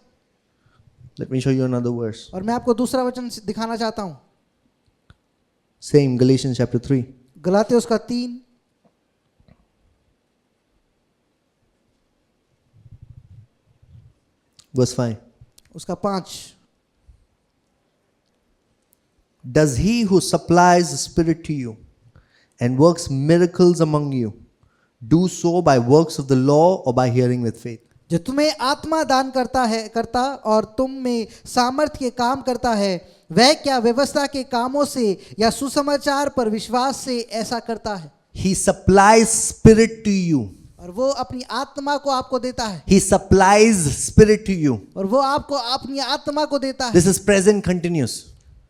Let me show you another verse. और मैं आपको दूसरा वचन दिखाना चाहता हूं। Same, Galatians chapter 3. गलातियों उसका 3 verse 5. उसका 5 Does he who supplies the Spirit to you and works miracles among you do so by works of the law or by hearing with faith? जो तुम्हें आत्मा दान करता और तुम में सामर्थ्य के काम करता है वह क्या व्यवस्था के कामों से या सुसमाचार पर विश्वास से ऐसा करता है? He supplies spirit to you. और वो अपनी आत्मा को आपको देता है, He supplies spirit to you. और वो आपको अपनी आत्मा को देता है। This is present continuous.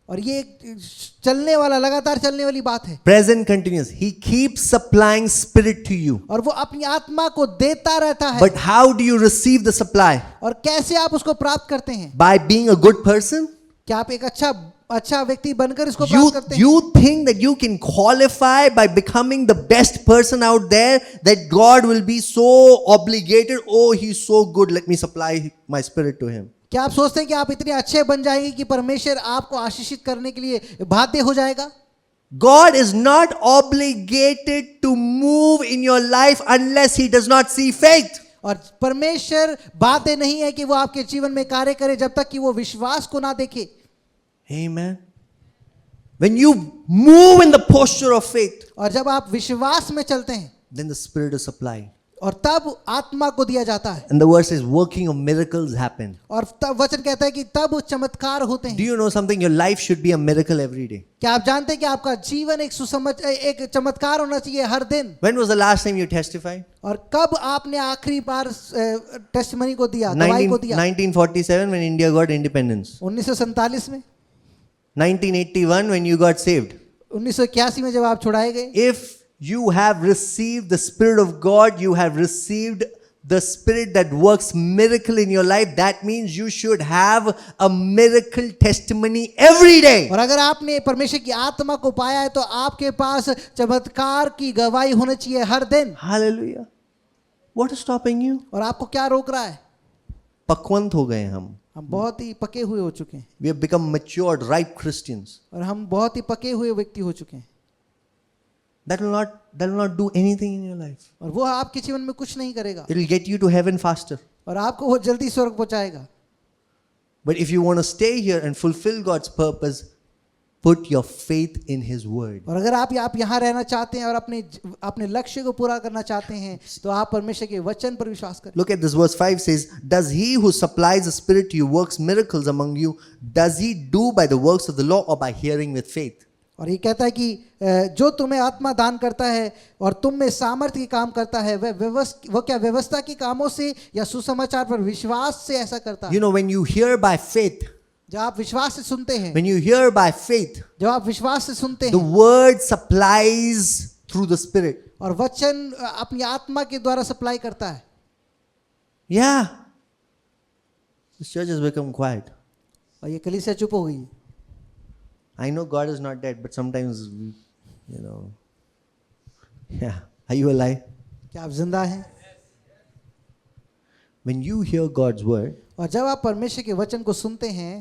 और ये एक चलने वाला, लगातार चलने वाली बात है। Present continuous. He keeps supplying spirit to you. और वो अपनी आत्मा को देता रहता है। But how do you receive the supply? और कैसे आप उसको प्राप्त करते हैं? By being a good person? क्या आप एक अच्छा व्यक्ति बनकर इसको You, प्राप्त करते हैं? you think that you can qualify by becoming the best person out there, that God will be so obligated, oh, he's so good, let me supply my spirit to him. क्या आप सोचते हैं कि आप इतने अच्छे बन जाएंगे कि परमेश्वर आपको आशीषित करने के लिए बाध्य हो जाएगा? God is not obligated to move in your life unless he does not see faith. और परमेश्वर बाध्य नहीं है कि वो आपके जीवन में कार्य करे जब तक कि वो विश्वास को ना देखे। Amen. When you move in the posture of faith, और जब आप विश्वास में चलते हैं, then the spirit is supplied. और तब आत्मा को दिया जाता है। And the verse says, working of miracles happen. और तब वचन कहता है कि तब चमत्कार होते Do हैं। you know something? Your life should be a miracle every day. क्या आप जानते हैं कि आपका जीवन एक चमत्कार होना चाहिए हर दिन? When was the last time you testified? और कब आपने आखिरी बार टेस्टिमनी को दिया, गवाही को दिया? 1947 when India got independence. 1947 में, 1981 when you got saved. 1981 में जब आप छुड़ाए गए। If you have received the Spirit of God, you have received the Spirit that works miracle in your life, that means you should have a miracle testimony every day. और अगर आपने परमेश्वर की आत्मा को पाया है तो आपके पास चमत्कार की गवाही होनी चाहिए हर दिन। Hallelujah. What is stopping you? और आपको क्या रोक रहा है? पक्वंत हो गए हम बहुत ही पके हुए हो चुके हैं। We have become matured, ripe Christians. और हम बहुत ही पके हुए व्यक्ति हो चुके हैं। That will not do anything in your life. और वो आपके जीवन में कुछ नहीं करेगा। It will get you to heaven faster. और आपको वो जल्दी स्वर्ग पहुंचाएगा। But if you want to stay here and fulfill God's purpose, put your faith in His word. और अगर आप यहाँ रहना चाहते हैं और अपने लक्ष्य को पूरा करना चाहते हैं तो आप परमेश्वर के वचन पर विश्वास करें। Look at this, verse 5 says, does he who supplies the Spirit to you works miracles among you? Does he do by the works of the law or by hearing with faith? और ये कहता है कि जो तुम्हें आत्मा दान करता है और तुम में सामर्थ्य के काम करता है, वो क्या व्यवस्था के कामों से या सुसमाचार पर विश्वास से ऐसा करता है? You know, when you hear by faith, जब आप विश्वास से सुनते हैं, when you hear by faith, जब आप विश्वास से सुनते the हैं, word supplies through the Spirit. और वचन अपनी आत्मा के द्वारा सप्लाई करता है। Yeah. This church has become quiet. और ये कलीसिया चुप हो गई। I know God is not dead, but sometimes, yeah. Are you alive? क्या आप जिंदा हैं? When you hear God's word, और जब आप परमेश्वर के वचन को सुनते हैं,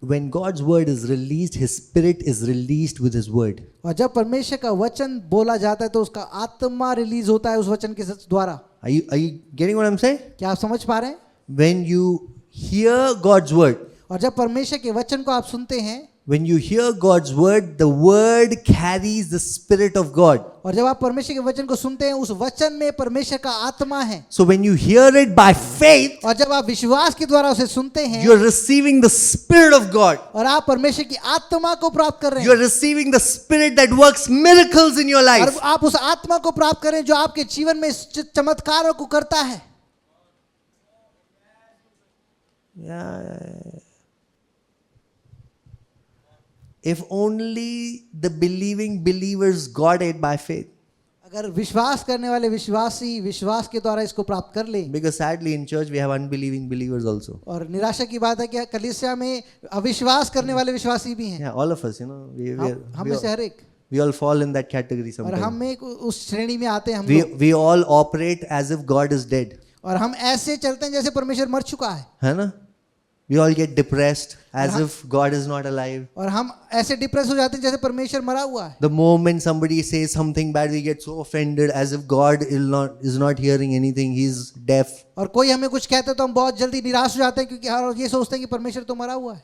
when God's word is released, His Spirit is released with His word. और जब परमेश्वर का वचन बोला जाता है तो उसका आत्मा रिलीज होता है उस वचन के द्वारा। Are you getting what I'm saying? क्या आप समझ पा रहे हैं? When you hear God's word, और जब परमेश्वर के वचन को आप सुनते हैं, when you hear God's word, the word carries the Spirit of God. और जब आप परमेश्वर के वचन को सुनते हैं, उस वचन में परमेश्वर का आत्मा है। So when you hear it by faith, और जब आप विश्वास के द्वारा उसे सुनते हैं, you're receiving the Spirit of God. और आप परमेश्वर की आत्मा को प्राप्त कर रहे हैं। You're receiving the Spirit that works miracles in your और life. आप उस आत्मा को प्राप्त करें जो आपके जीवन में चमत्कारों को करता है। Yeah. If only the believing believers got it by faith. अगर विश्वास करने वाले विश्वासी विश्वास के द्वारा इसको प्राप्त कर ले। Because sadly in church we have unbelieving believers also. और निराशा की बात है कि कलीसिया में अविश्वास करने वाले विश्वासी भी हैं। Yeah, all of us, हम में से हर एक। we all fall in that category और हम sometimes. में उस श्रेणी में आते हैं हम लोग। We all operate as if God is dead. और हम ऐसे चलते हैं जैसे परमेश्वर मर चुका है। है ना? We all get depressed as if God is not alive. और हम ऐसे डिप्रेस हो जाते हैं जैसे परमेश्वर मरा हुआ है। The moment somebody says something bad, we get so offended as if God is not hearing anything. He's deaf. और कोई हमें कुछ कहते तो हम बहुत जल्दी निराश हो जाते हैं क्योंकि ये सोचते हैं कि परमेश्वर तो मरा हुआ है।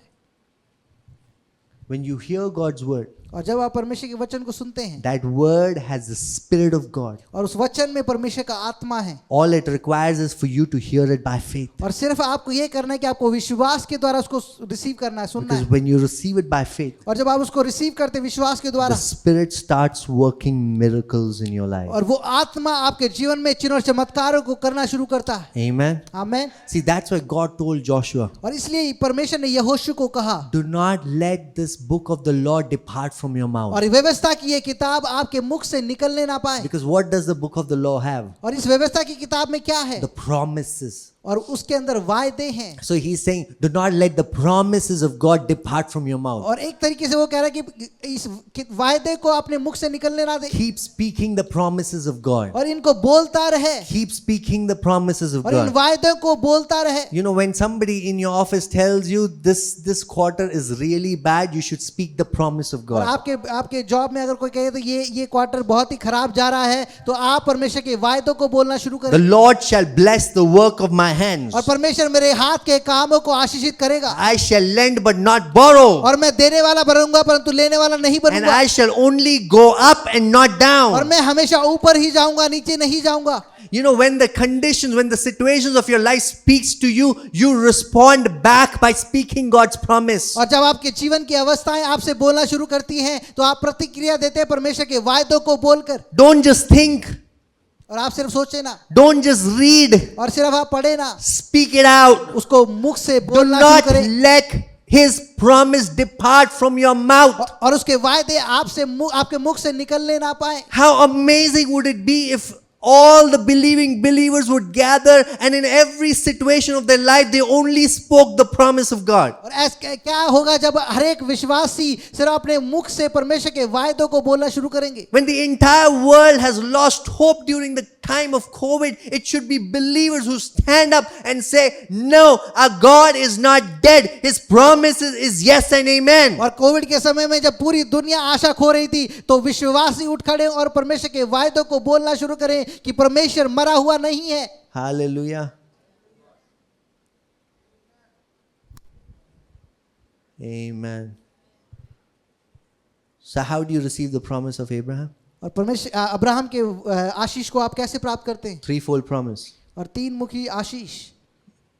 When you hear God's word, और जब आप परमेश्वर के वचन को सुनते हैं, that word has the Spirit of God. और उस वचन में परमेश्वर का आत्मा है, All it requires is for you to hear it by faith. और सिर्फ आपको ये करना है कि आपको विश्वास के द्वारा उसको रिसीव करना है, सुनना Because है। when you receive it by faith, और जब आप उसको रिसीव करते हैं विश्वास के द्वारा, the Spirit starts working miracles in your life. और वो आत्मा आपके जीवन में चिन्ह और चमत्कारों को करना शुरू करता है। Amen. आमीन। See, that's why God told Joshua, और इसलिए परमेश्वर ने यहोशू को कहा, do not let this book of the law depart from your mouth. और व्यवस्था की ये किताब आपके मुख से निकलने ना पाए। Because what does the book of the law have? और इस व्यवस्था की किताब में क्या है? The promises. और उसके अंदर वायदे हैं। So he's saying, do not let the promises of God depart from your mouth. और एक तरीके से वो कह रहा है कि इस वायदे को अपने मुख से निकलने ना दे, Keep speaking the promises of God. और इनको बोलता रहे, Keep speaking the promises of और इन God. वायदों को बोलता रहे। You know, when somebody in your office tells you this quarter is really bad, you should speak the promise of और God. आपके जॉब में अगर कोई कहे तो ये क्वार्टर बहुत ही खराब जा रहा है, तो आप परमेश्वर के वायदों को बोलना शुरू The करें। Lord shall bless the work of my hands. और परमेश्वर मेरे हाथ के कामों को आशीषित करेगा, I shall lend but not borrow. और मैं देने वाला बनूंगा परंतु लेने वाला नहीं And बनूंगा, I shall only go up and not और down. मैं हमेशा ऊपर ही जाऊंगा, नीचे नहीं जाऊंगा। You know, when the conditions, when the situations of your life speaks to you, you respond back by speaking God's promise. और जब आपके जीवन की अवस्थाएं आपसे बोलना शुरू करती हैं, तो आप प्रतिक्रिया देते हैं परमेश्वर के वायदों को बोलकर। Don't just think. और आप सिर्फ सोचे ना, Don't just read. और सिर्फ आप पढ़े ना, Speak it out. उसको मुख से Do बोलना शुरू not करें, let His promise depart from your mouth. और उसके वायदे आपके मुख से निकलने ना पाए। How amazing would it be if all the believing believers would gather and in every situation of their life they only spoke the promise of God. और ऐसा क्या होगा जब हर एक विश्वासी सिर्फ अपने मुख से परमेश्वर के वायदों को बोलना शुरू करेंगे? When the entire world has lost hope during the time of COVID, it should be believers who stand up and say, no, our God is not dead. His promises is yes and amen. और Covid के समय में जब पूरी दुनिया आशा खो रही थी, तो विश्वासी उठ खड़े और परमेश्वर के वायदों को बोलना शुरू करें कि परमेश्वर मरा हुआ नहीं है। Hallelujah. Amen. So how do you receive the promise of Abraham? और परमेश्वर अब्राहम के आशीष को आप कैसे प्राप्त करते हैं? Threefold promise. और तीन मुखी आशीष,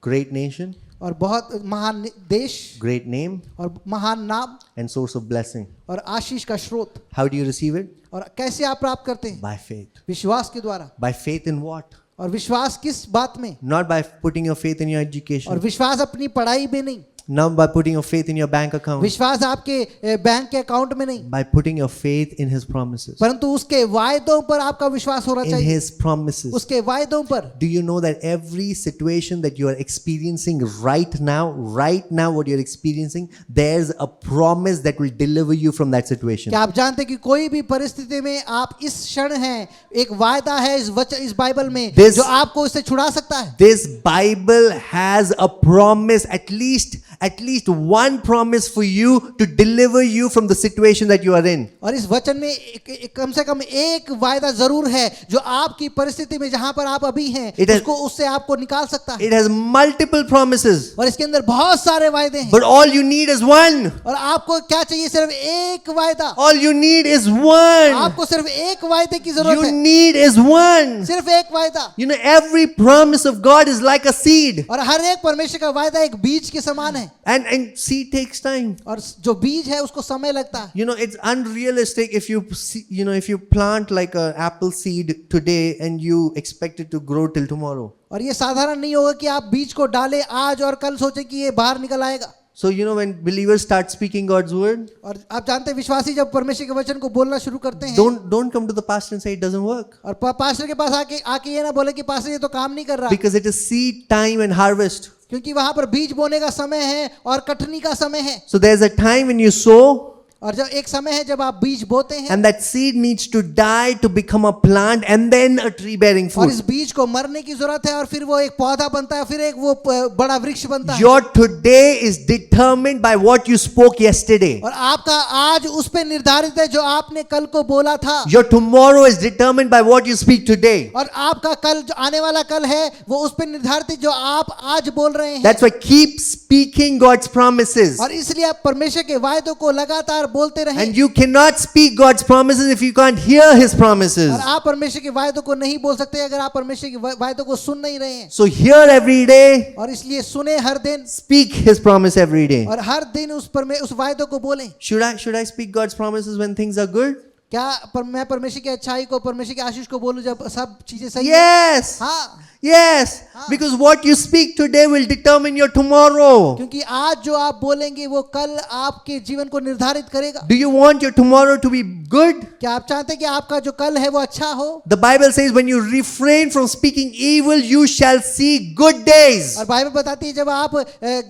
Great nation, और बहुत महान देश, great name, और महान नाम, and source of blessing. और आशीष का स्रोत। How do you receive it? और कैसे आप प्राप्त करते हैं? By faith. विश्वास के द्वारा। By faith in what? और विश्वास किस बात में? Not by putting your faith in your और education. विश्वास अपनी पढ़ाई में नहीं, Not by putting your faith in your bank account. विश्वास आपके बैंक के अकाउंट में नहीं, By putting your faith in His promises. परंतु उसके वायदों पर आपका विश्वास होना In चाहिए, His promises. उसके वायदों पर। Do you know that every situation that you are experiencing right now what you're experiencing, there's a promise that will deliver you from that situation. क्या आप जानते हैं कि कोई भी परिस्थिति में आप इस क्षण हैं, एक वायदा है इस बाइबल में जो आपको इससे छुड़ा सकता है। This Bible has a promise, at least one promise for you to deliver you from the situation that you are in. और इस वचन में कम से कम एक वायदा जरूर है जो आपकी परिस्थिति में जहां पर आप अभी हैं उससे आपको निकाल सकता है। It has multiple promises. और इसके अंदर बहुत सारे वायदे हैं। But all you need is one. और आपको क्या चाहिए? सिर्फ एक वायदा। All you need is one. आपको सिर्फ एक वायदे की जरूरत You है। need is one. सिर्फ एक वायदा। You know, every promise of God is like a seed. और हर एक परमेश्वर का वायदा एक बीज के समान है। And seed takes time. और जो बीज है उसको समय लगता है। You know, it's unrealistic if you plant like an apple seed today and you expect it to grow till tomorrow. और ये साधारण नहीं होगा कि आप बीज को डालें आज और कल सोचें कि ये बाहर निकल आएगा। So you know, when believers start speaking God's word, और आप जानते हैं विश्वासी जब परमेश्वर के वचन को बोलना शुरू करते हैं, don't come to the pastor and say it doesn't work. और पास्टर के पास आके ये ना बोले कि पास्टर ये तो काम नहीं कर रहा, Because it is seed time and harvest. क्योंकि वहां पर बीज बोने का समय है और कटनी का समय है। So there's a time when you sow, और जब एक समय है जब आप बीज बोते हैं, and that seed needs to die to become a plant and then a tree bearing और fruit. इस बीज को मरने की जरूरत है और फिर वो एक पौधा बनता है, फिर एक वो बड़ा वृक्ष बनता है। Your today is determined by what you spoke yesterday. और आपका आज उस पे निर्धारित है जो आपने कल को बोला था। Your tomorrow is determined by what you speak today. और आपका कल जो आने वाला कल है वो उस पे निर्धारित है जो आप आज बोल रहे हैं। That's why keep speaking God's promises. और इसलिए आप परमेश्वर के वायदों को लगातार बोलते रहें। And you cannot speak God's promises if you can't hear His promises. और आप परमेश्वर के वायदों को नहीं बोल सकते अगर आप परमेश्वर के वायदों को सुन नहीं रहे हैं। So hear every day, और इसलिए सुने हर दिन, speak His promise every day. और हर दिन उस वायदों को बोलें। Should I speak God's promises when things are good? क्या मैं परमेश्वर की अच्छाई को, परमेश्वर की आशीष को बोलूं जब सब चीजें सही हैं? Yes. हाँ, Yes. Because what you speak today will determine your tomorrow. क्योंकि आज जो आप बोलेंगे वो कल आपके जीवन को निर्धारित करेगा। Do you want your tomorrow to be good? क्या आप चाहते हैं कि आपका जो कल है वो अच्छा हो? The Bible says when you refrain from speaking evil, you shall see good days. और बाइबल बताती है जब आप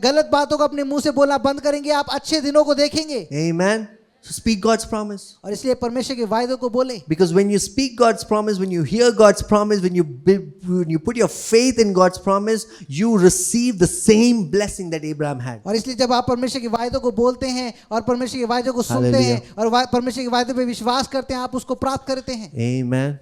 गलत बातों को अपने मुंह से बोलना बंद करेंगे आप अच्छे दिनों को देखेंगे। Amen. So speak God's promise. और इसलिए परमेश्वर के वायदों को बोलें। Because when you speak God's promise, when you hear God's promise, when you put your faith in God's promise, you receive the same blessing that Abraham had. और इसलिए जब आप परमेश्वर के वायदों को बोलते हैं और परमेश्वर के वायदों को सुनते हैं और परमेश्वर के वायदों पे विश्वास करते हैं, आप उसको प्राप्त करते हैं। Amen.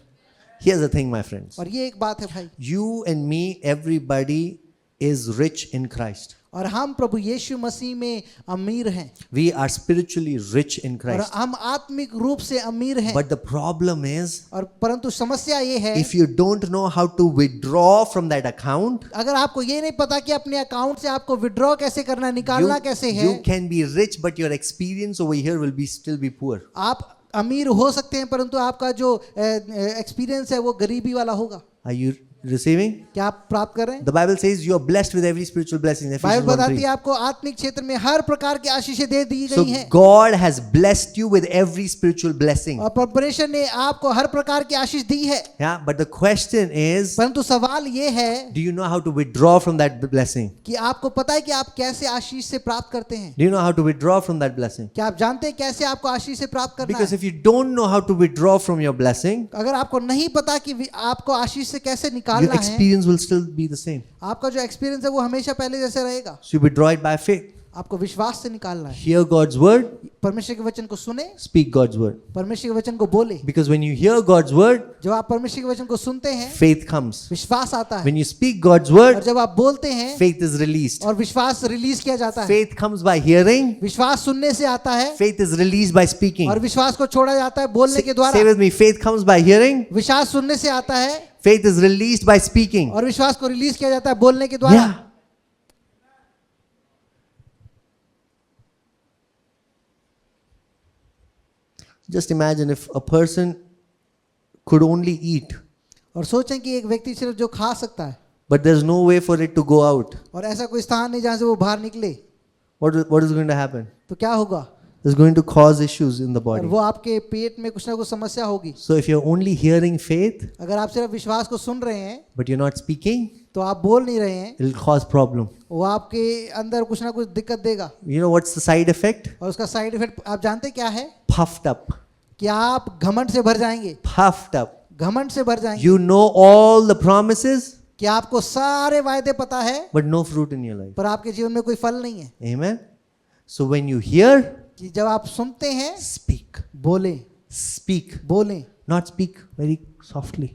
Here's the thing, my friends. और ये एक बात है भाई, You and me, everybody is rich in Christ. और हम प्रभु यीशु मसीह में अमीर हैं। We are spiritually rich in और Christ. हम आत्मिक रूप से अमीर हैं। But the problem is, और परंतु समस्या ये है, if you don't know how to withdraw from that account, अगर आपको ये नहीं पता कि अपने अकाउंट से आपको विड्रॉ कैसे करना, निकालना कैसे है, you can be rich, but your experience over here will still be poor. आप अमीर हो सकते हैं परंतु आपका जो एक्सपीरियंस है वो गरीबी वाला होगा। Are you receiving? क्या आप प्राप्त कर रहे हैं? The Bible says you are blessed with every spiritual blessing. Bible Ephesians बताती 1:3. है आपको आत्मिक क्षेत्र में हर प्रकार की आशीषें दे दी So गई हैं। God has blessed you with every spiritual blessing. और परमेश्वर ने आपको हर प्रकार की आशीष दी है। Yeah, but the question is, परंतु सवाल ये है do you know how to withdraw from that blessing? कि आपको पता है कि आप कैसे आशीष से प्राप्त करते हैं? Do you know how to withdraw from that blessing? क्या आप जानते हैं कैसे आपको आशीष से प्राप्त करना Because है? if you don't know how to withdraw from your blessing, अगर आपको नहीं पता कि आपको आशीष से कैसे your निकालना है, experience will still be the same. आपका जो एक्सपीरियंस है वो हमेशा पहले जैसे रहेगा। So you withdraw it by faith. आपको विश्वास से निकालना है। Hear God's word, परमेश्वर के वचन को सुने, speak God's word. परमेश्वर के वचन को बोले। Because when you hear God's word, जब आप परमेश्वर के वचन को सुनते हैं, faith comes. विश्वास आता है। When you speak God's और word, जब आप बोलते हैं, faith is released. और विश्वास रिलीज किया जाता है। Faith comes by hearing, विश्वास सुनने से आता है faith is released by speaking. और विश्वास को छोड़ा जाता है बोलने के Say द्वारा। with me, faith comes by hearing, विश्वास सुनने से आता है faith is released by speaking. और विश्वास को रिलीज किया जाता है बोलने के द्वारा। Yeah. Just imagine if a person could only eat, और सोचें कि एक व्यक्ति सिर्फ जो खा सकता है but there's no way for it to go out. और ऐसा कोई स्थान नहीं जहां से वो बाहर निकले, What is going to happen? तो क्या होगा? It's going to cause issues in the और body. वो आपके पेट में कुछ ना कुछ समस्या होगी। So if you're only hearing faith, अगर आप सिर्फ विश्वास को सुन रहे हैं but you're not speaking, तो आप बोल नहीं रहे हैं, it'll cause problem. वो आपके अंदर कुछ ना कुछ दिक्कत देगा। You know what's the side effect? और उसका साइड इफेक्ट आप जानते हैं क्या है? Puffed up. कि आप घमंड से भर जाएंगे, Puffed up. घमंड से भर जाएंगे। You know all the promises, कि आपको सारे वायदे पता है but no fruit in your life. पर आपके जीवन में कोई फल नहीं है। Amen. So when you hear, कि जब आप सुनते हैं, speak. बोले, Speak. बोलें, Not speak very softly.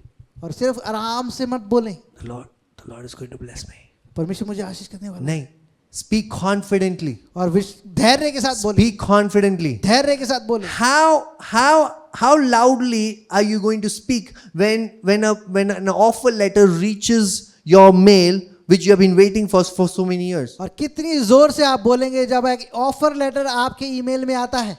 और सिर्फ आराम से मत बोलें, The Lord is going to bless me. परमेश्वर मुझे आशीष करने वाला है। नहीं. Speak confidently. और धैर्य के साथ बोले, Speak confidently. धैर्य के साथ बोले। How loudly are you going to speak when an offer letter reaches your mail which you have been waiting for so many years? और कितनी जोर से आप बोलेंगे जब एक ऑफर लेटर आपके ईमेल में आता है?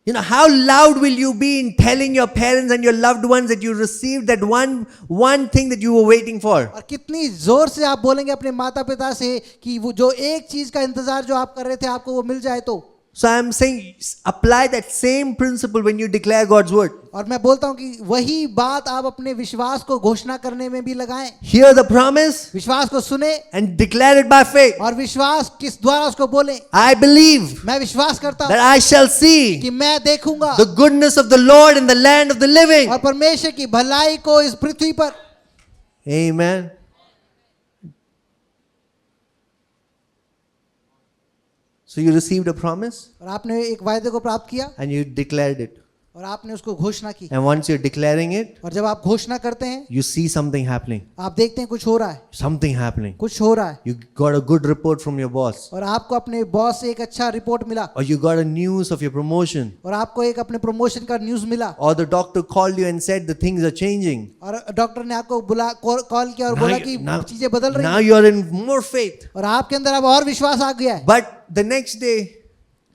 You know, how loud will you be in telling your parents and your loved ones that you received that one thing that you were waiting for? और कितनी जोर से आप बोलेंगे अपने माता पिता से कि वो जो एक चीज का इंतजार जो आप कर रहे थे आपको वो मिल जाए तो। So I'm saying apply that same principle when you declare God's word. और मैं बोलता हूं कि वही बात आप अपने विश्वास को घोषणा करने में भी लगाएं। Hear the promise विश्वास को सुने and declare it by faith. और विश्वास किस द्वारा उसको बोलें? I believe मैं विश्वास करता that हूं I shall see कि मैं देखूंगा the goodness of the Lord in the land of the living. और परमेश्वर की भलाई को इस पृथ्वी पर। Amen. So you received a promise और आपने एक वायदे को प्राप्त किया and you declared it. और आपने उसको घोषणा की, And once you're declaring it, और जब आप घोषणा करते हैं you see something happening. आप देखते हैं कुछ हो रहा है, Something happening. कुछ हो रहा है, You got a good report from your boss. और आपको अपने बॉस से एक अच्छा रिपोर्ट मिला, Or you got a news of your promotion. और आपको एक अपने प्रमोशन का न्यूज़ मिला, Or the doctor called you and said the things are changing. और डॉक्टर ने आपको कॉल किया और बोला कि चीजें बदल रही now हैं, you're in more faith. और आपके अंदर अब और विश्वास आ गया है। But the next day,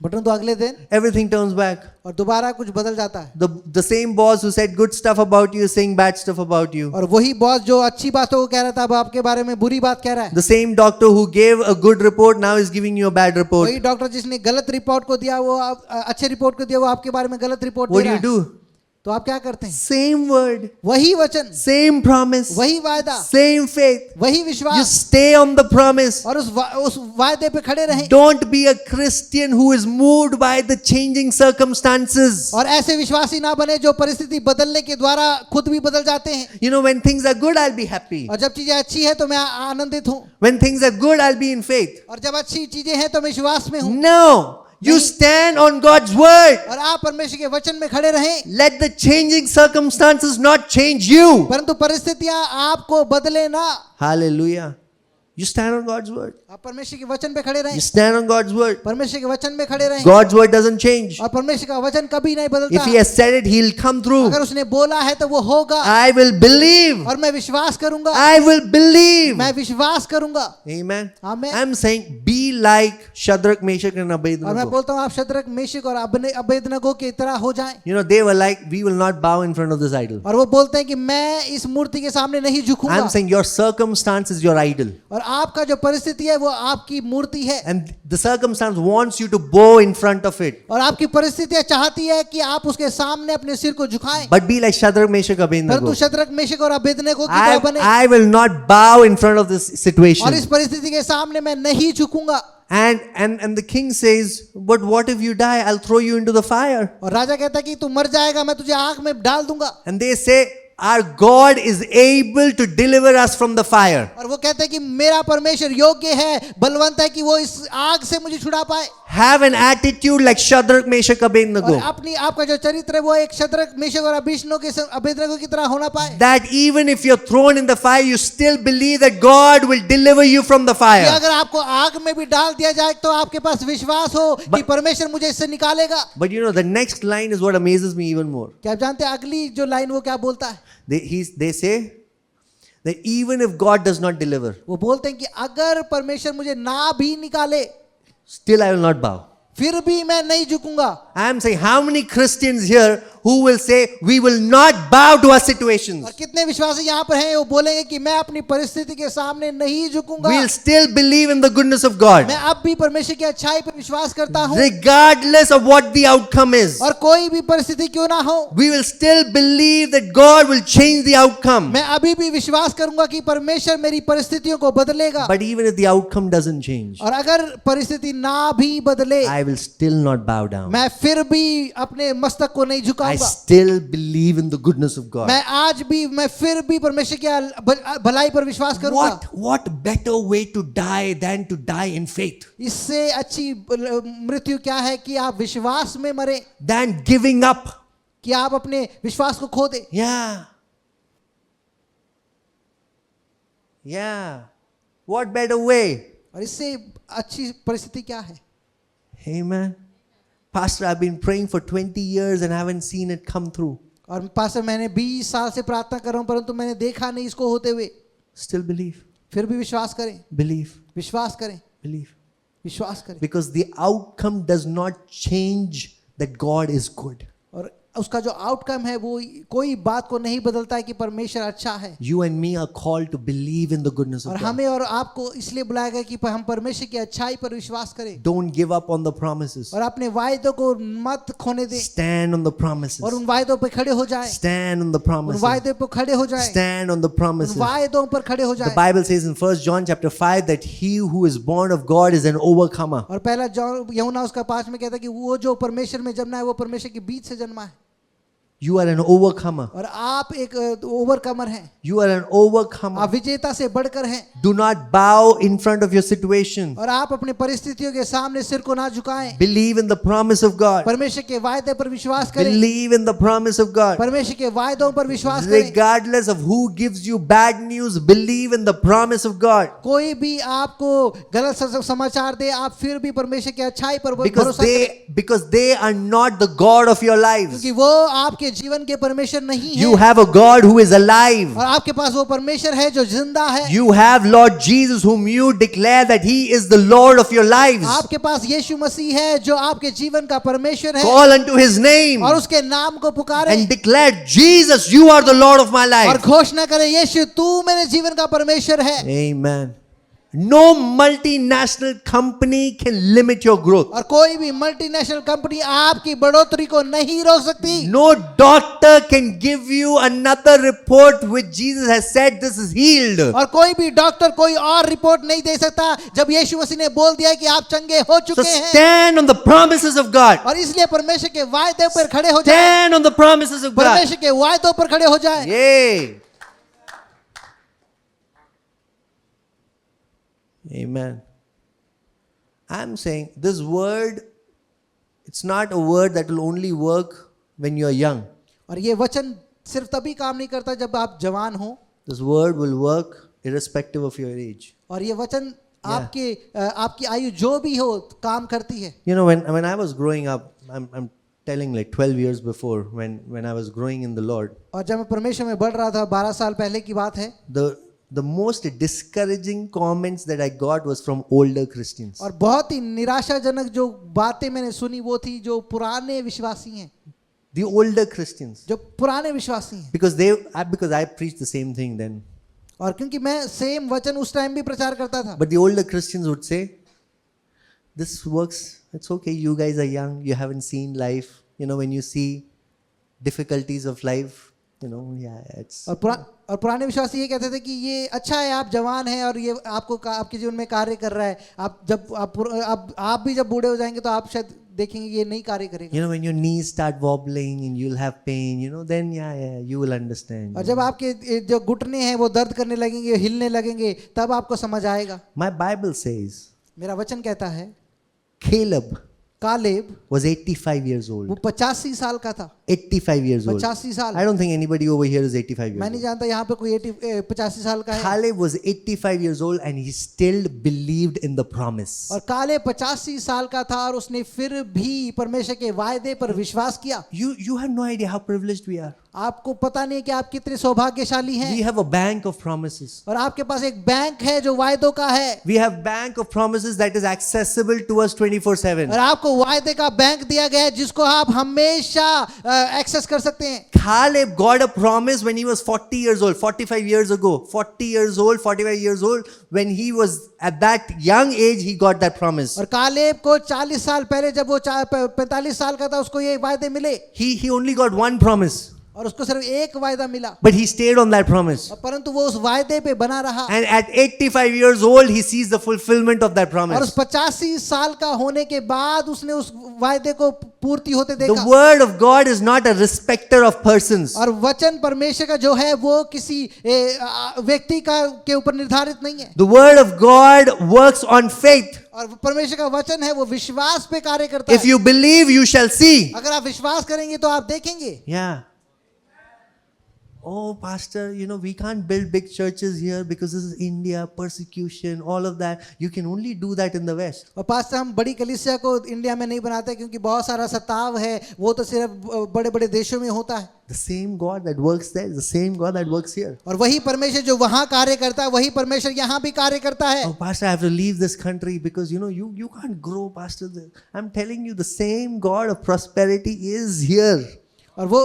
button तो अगले दिन everything turns back. और दोबारा कुछ बदल जाता है, The same boss who said good stuff about you is saying bad stuff about you. और वही बॉस जो अच्छी बातों को कह रहा था अब आपके बारे में बुरी बात कह रहा है। The same doctor who gave a good report now is giving you a bad report. वही डॉक्टर जिसने गलत रिपोर्ट को दिया वो अच्छे रिपोर्ट को दिया, वो आपके बारे में गलत रिपोर्ट दे What रहा do है। you do? तो आप क्या करते हैं? Same word, वही वचन, same promise, वही वायदा, same faith. वही You विश्वास, stay on the promise. और उस वायदे पे खड़े रहें। Don't be a Christian who is moved by the changing circumstances. और ऐसे विश्वासी ना बने जो परिस्थिति बदलने के द्वारा खुद भी बदल जाते हैं। You know, when things are good, I'll be happy. और जब चीजें अच्छी है तो मैं आनंदित हूँ, When things are good, I'll be in faith. और जब अच्छी चीजें हैं तो मैं विश्वास में हूँ। No, you नहीं। stand on God's word. और आप परमेश्वर के वचन में खड़े रहें, Let the changing circumstances not change you. परंतु परिस्थितियां आपको बदले ना। Hallelujah. You stand on God's word. आप परमेश्वर के वचन पे खड़े रहें, You stand on God's word. परमेश्वर के वचन में खड़े रहें, God's word doesn't change. और परमेश्वर का वचन कभी नहीं If बदलता। He has said it, He'll come through. अगर उसने बोला है तो वो होगा, I will believe. और मैं विश्वास करूंगा, I will believe. मैं विश्वास करूंगा। Amen. आमीन। I'm saying be like Shadrach, Meshach and और मैं Abednego. बोलता हूँ आप शद्रक मेशक और अबेदनगो की तरह हो जाएं। You know, they were like, we will not bow in front of this idol. और वो बोलते हैं कि मैं इस मूर्ति के सामने नहीं झुकूंगा। I'm saying your circumstance is your idol. और आपका जो परिस्थिति है वो आपकी मूर्ति है, And the circumstance wants you to bow in front of it. और आपकी परिस्थितियां चाहती है कि आप उसके सामने अपने सिर को झुकाएं। But be like Shadrach, Meshach, Abednego. परंतु शद्रक मेशक और अबेदनगो की तरह बने, I will not bow in front of this situation. और इस परिस्थिति के सामने मैं नहीं झुकूंगा। And the king says, but what if you die? I'll throw you into the fire. और राजा कहता है कि तू मर जाएगा, मैं तुझे आग में डाल दूंगा। And they say, our God is able to deliver us from the fire. और वो कहते हैं कि मेरा परमेश्वर योग्य है, बलवंत है कि वो इस आग से मुझे छुड़ा पाए। Have an attitude like Shadrach, Meshach, Abednego. और अपनी आपका जो चरित्र है वो एक शद्रक मेशक और अबेदनगो की तरह होना पाए, That even if you're thrown in the fire, you still believe that God will deliver you from the कि fire. अगर आपको आग में भी डाल दिया जाए तो आपके पास विश्वास हो कि परमेश्वर मुझे इससे निकालेगा। But you know, the next line is what amazes me even more. क्या आप जानते हैं अगली जो लाइन वो क्या बोलता है? They say that even if God does not deliver, वो बोलते हैं कि अगर परमेश्वर मुझे ना भी निकाले still I will not bow. फिर भी मैं नहीं झुकूंगा। I am saying, how many Christians here who will say, we will not bow to our situations? और कितने विश्वासी यहाँ पर हैं वो बोलेंगे कि मैं अपनी परिस्थिति के सामने नहीं झुकूंगा, We'll still believe in the goodness of God, मैं अब भी परमेश्वर की अच्छाई पर विश्वास करता हूँ, regardless of what the outcome is. और कोई भी परिस्थिति क्यों ना हो We will still believe that God will change the outcome. मैं अभी भी विश्वास करूंगा कि परमेश्वर मेरी परिस्थितियों को बदलेगा। But even if the outcome doesn't change, और अगर परिस्थिति ना भी बदले I will still not bow down. मैं फिर भी अपने मस्तक को नहीं I झुकाऊंगा। still believe in the goodness of God. मैं फिर भी परमेश्वर की भलाई पर विश्वास करूंगा। What better way to die than to die in faith? इससे अच्छी मृत्यु क्या है कि आप विश्वास में मरे, Than giving up. कि आप अपने विश्वास को खो दे। Yeah. What better way? और इससे अच्छी परिस्थिति क्या है? Amen. Pastor, I've been praying for 20 years and haven't seen it come through. और पास्टर मैंने 20 साल से प्रार्थना कर रहा हूं परंतु मैंने देखा नहीं इसको होते हुए। Still believe. फिर भी विश्वास करें, Believe. विश्वास करें, Believe. विश्वास करें। Because the outcome does not change that God is good. और उसका जो आउटकम है वो कोई बात को नहीं बदलता है कि परमेश्वर अच्छा है। You and me are called to believe in the goodness और of God. हमें और आपको इसलिए बुलाया गया कि हम परमेश्वर की अच्छाई पर विश्वास करें Don't give up on the promises. और अपने वायदों को मत खोने दें Stand on the promises. और उन वायदों पर खड़े हो जाएं, Stand on the उन promises. वायदों पर खड़े हो जाएं, Stand on the उन promises. वायदों पर खड़े हो The जाएं। Bible says in 1 John chapter 5 that he who is born of God is an overcomer. और पहला यूहन्ना उसका 5 में कहता है कि वो जो परमेश्वर में जन्मा है वो परमेश्वर के बीच से जन्मा है। You are an overcomer. और आप एक ओवरकमर हैं, You are an overcomer. आप विजेता से बढ़कर हैं। Do not bow in front of your situation. और आप अपने परिस्थितियों के सामने सिर को ना झुकाएं। Believe in the promise of God. परमेश्वर के वायदे पर विश्वास करें। Believe in the promise of God. परमेश्वर के वायदों पर विश्वास करें। Regardless of who gives you bad news, believe in the promise of God. कोई भी आपको गलत समाचार दे, आप फिर भी परमेश्वर की अच्छाई पर Because भरोसा करें, because they are not the God of your lives. क्योंकि वो आपके जीवन के परमेश्वर नहीं है। You have a God who is alive. और आपके पास वो परमेश्वर है जो जिंदा है। You have Lord Jesus whom you declare that he is the Lord of your lives. आपके पास यीशु मसीह है जो आपके जीवन का परमेश्वर है। Call unto his name और उसके नाम को पुकारें and declare, Jesus, you are the Lord of my और life. घोषणा करें, यीशु तू मेरे जीवन का परमेश्वर है। Amen. No multinational company can limit your growth. और कोई भी मल्टीनेशनल कंपनी आपकी बढ़ोतरी को नहीं रोक सकती। No doctor can give you another report which Jesus has said this is healed. और कोई भी डॉक्टर कोई और रिपोर्ट नहीं दे सकता जब यीशु मसीह ने बोल दिया कि आप चंगे हो So चुके हैं। stand on the promises of God. और इसलिए परमेश्वर के वायदे पर खड़े हो जाए। Stand on the promises of God. परमेश्वर के वायदों पर खड़े हो जाए। Yay. Amen. I'm saying this word, it's not a word that will only work when you are young. और ये वचन सिर्फ तभी काम नहीं करता जब आप जवान हो। This word will work irrespective of your age. और ये वचन आपकी आयु जो भी हो काम करती है। You know, when I was growing up, I'm telling like 12 years before, when I was growing in the Lord, और जब मैं परमेश्वर में बढ़ रहा था, 12 साल पहले की बात है, the most discouraging comments that I got was from older Christians. और बहुत ही निराशाजनक जो बातें मैंने सुनी वो थी जो पुराने विश्वासी हैं, The older Christians. जो पुराने विश्वासी हैं। Because I preached the same thing then. और क्योंकि मैं सेम वचन उस टाइम भी प्रचार करता था। But the older Christians would say, this works, it's okay, you guys are young, you haven't seen life. You know, when you see difficulties of life, you know, yeah, it's... और पुराने विश्वासी ये कहते थे कि ये अच्छा है, आप जवान हैं और ये आपके जीवन में कार्य कर रहा है। आप भी जब बूढ़े हो जाएंगे तो आप शायद देखेंगे ये नहीं कार्य करेगा। You know, when your knees start wobbling and you'll have pain, you know, then yeah, you will understand. और जब आपके जो घुटने हैं वो दर्द करने लगेंगे, हिलने लगेंगे, तब आपको समझ आएगा। My Bible says, मेरा वचन कहता है, Caleb was 85 years वो old. 85 साल का था। 85 years old. 85 साल। I don't think anybody over here is 85 years मैं नहीं old. जानता यहाँ पे कोई 85 साल का है। Caleb was 85 years old and he still believed in the promise. और काले 85 साल का था और उसने फिर भी परमेश्वर के वायदे पर विश्वास किया। You have no idea how privileged we are. आपको पता नहीं कि आप कितने सौभाग्यशाली हैं। We have a bank of promises. और आपके पास एक बैंक है जो वायदों का है। We have bank of promises that is accessible to us 24/7. और आपको वायदे का बैंक दिया गया है जिसको आप हमेशा एक्सेस कर सकते हैं। Caleb got a promise when he was 40 years old, 45 years ago. 40 years old, 45 years old. When he was at that young age, he got that promise. और कालेब को 40 साल पहले जब वो 45 साल का था उसको ये वायदे मिले। He only got one promise. और उसको सिर्फ एक वायदा मिला। But he stayed on that promise. परंतु वो उस वायदे पे बना रहा। And at 85 years old, he sees the fulfillment of that और उस promise. 85 साल का होने के बाद उसने उस वायदे को पूर्ति होते The देखा। word of God is not a respecter of persons. और वचन परमेश्वर का जो है वो किसी व्यक्ति के ऊपर निर्धारित नहीं है। The word of God works on faith. और परमेश्वर का वचन है वो विश्वास पे कार्य करता If है। you believe, you shall see. अगर आप विश्वास करेंगे तो आप देखेंगे। Yeah. Oh, pastor, you know, we can't build big churches here because this is India, persecution, all of that. You can only do that in the West. और pastor हम बड़ी कलीसिया को इंडिया में नहीं बनाते क्योंकि बहुत सारा सताव है, वो तो सिर्फ बड़े बड़े देशों में होता है। The same God that works there is the same God that works here. और वही परमेश्वर जो वहाँ कार्य करता है वही परमेश्वर यहाँ भी कार्य करता है। Oh, pastor, I have to leave this country because, you know, you can't grow, pastor. I'm telling you, the same God of prosperity is here. और वो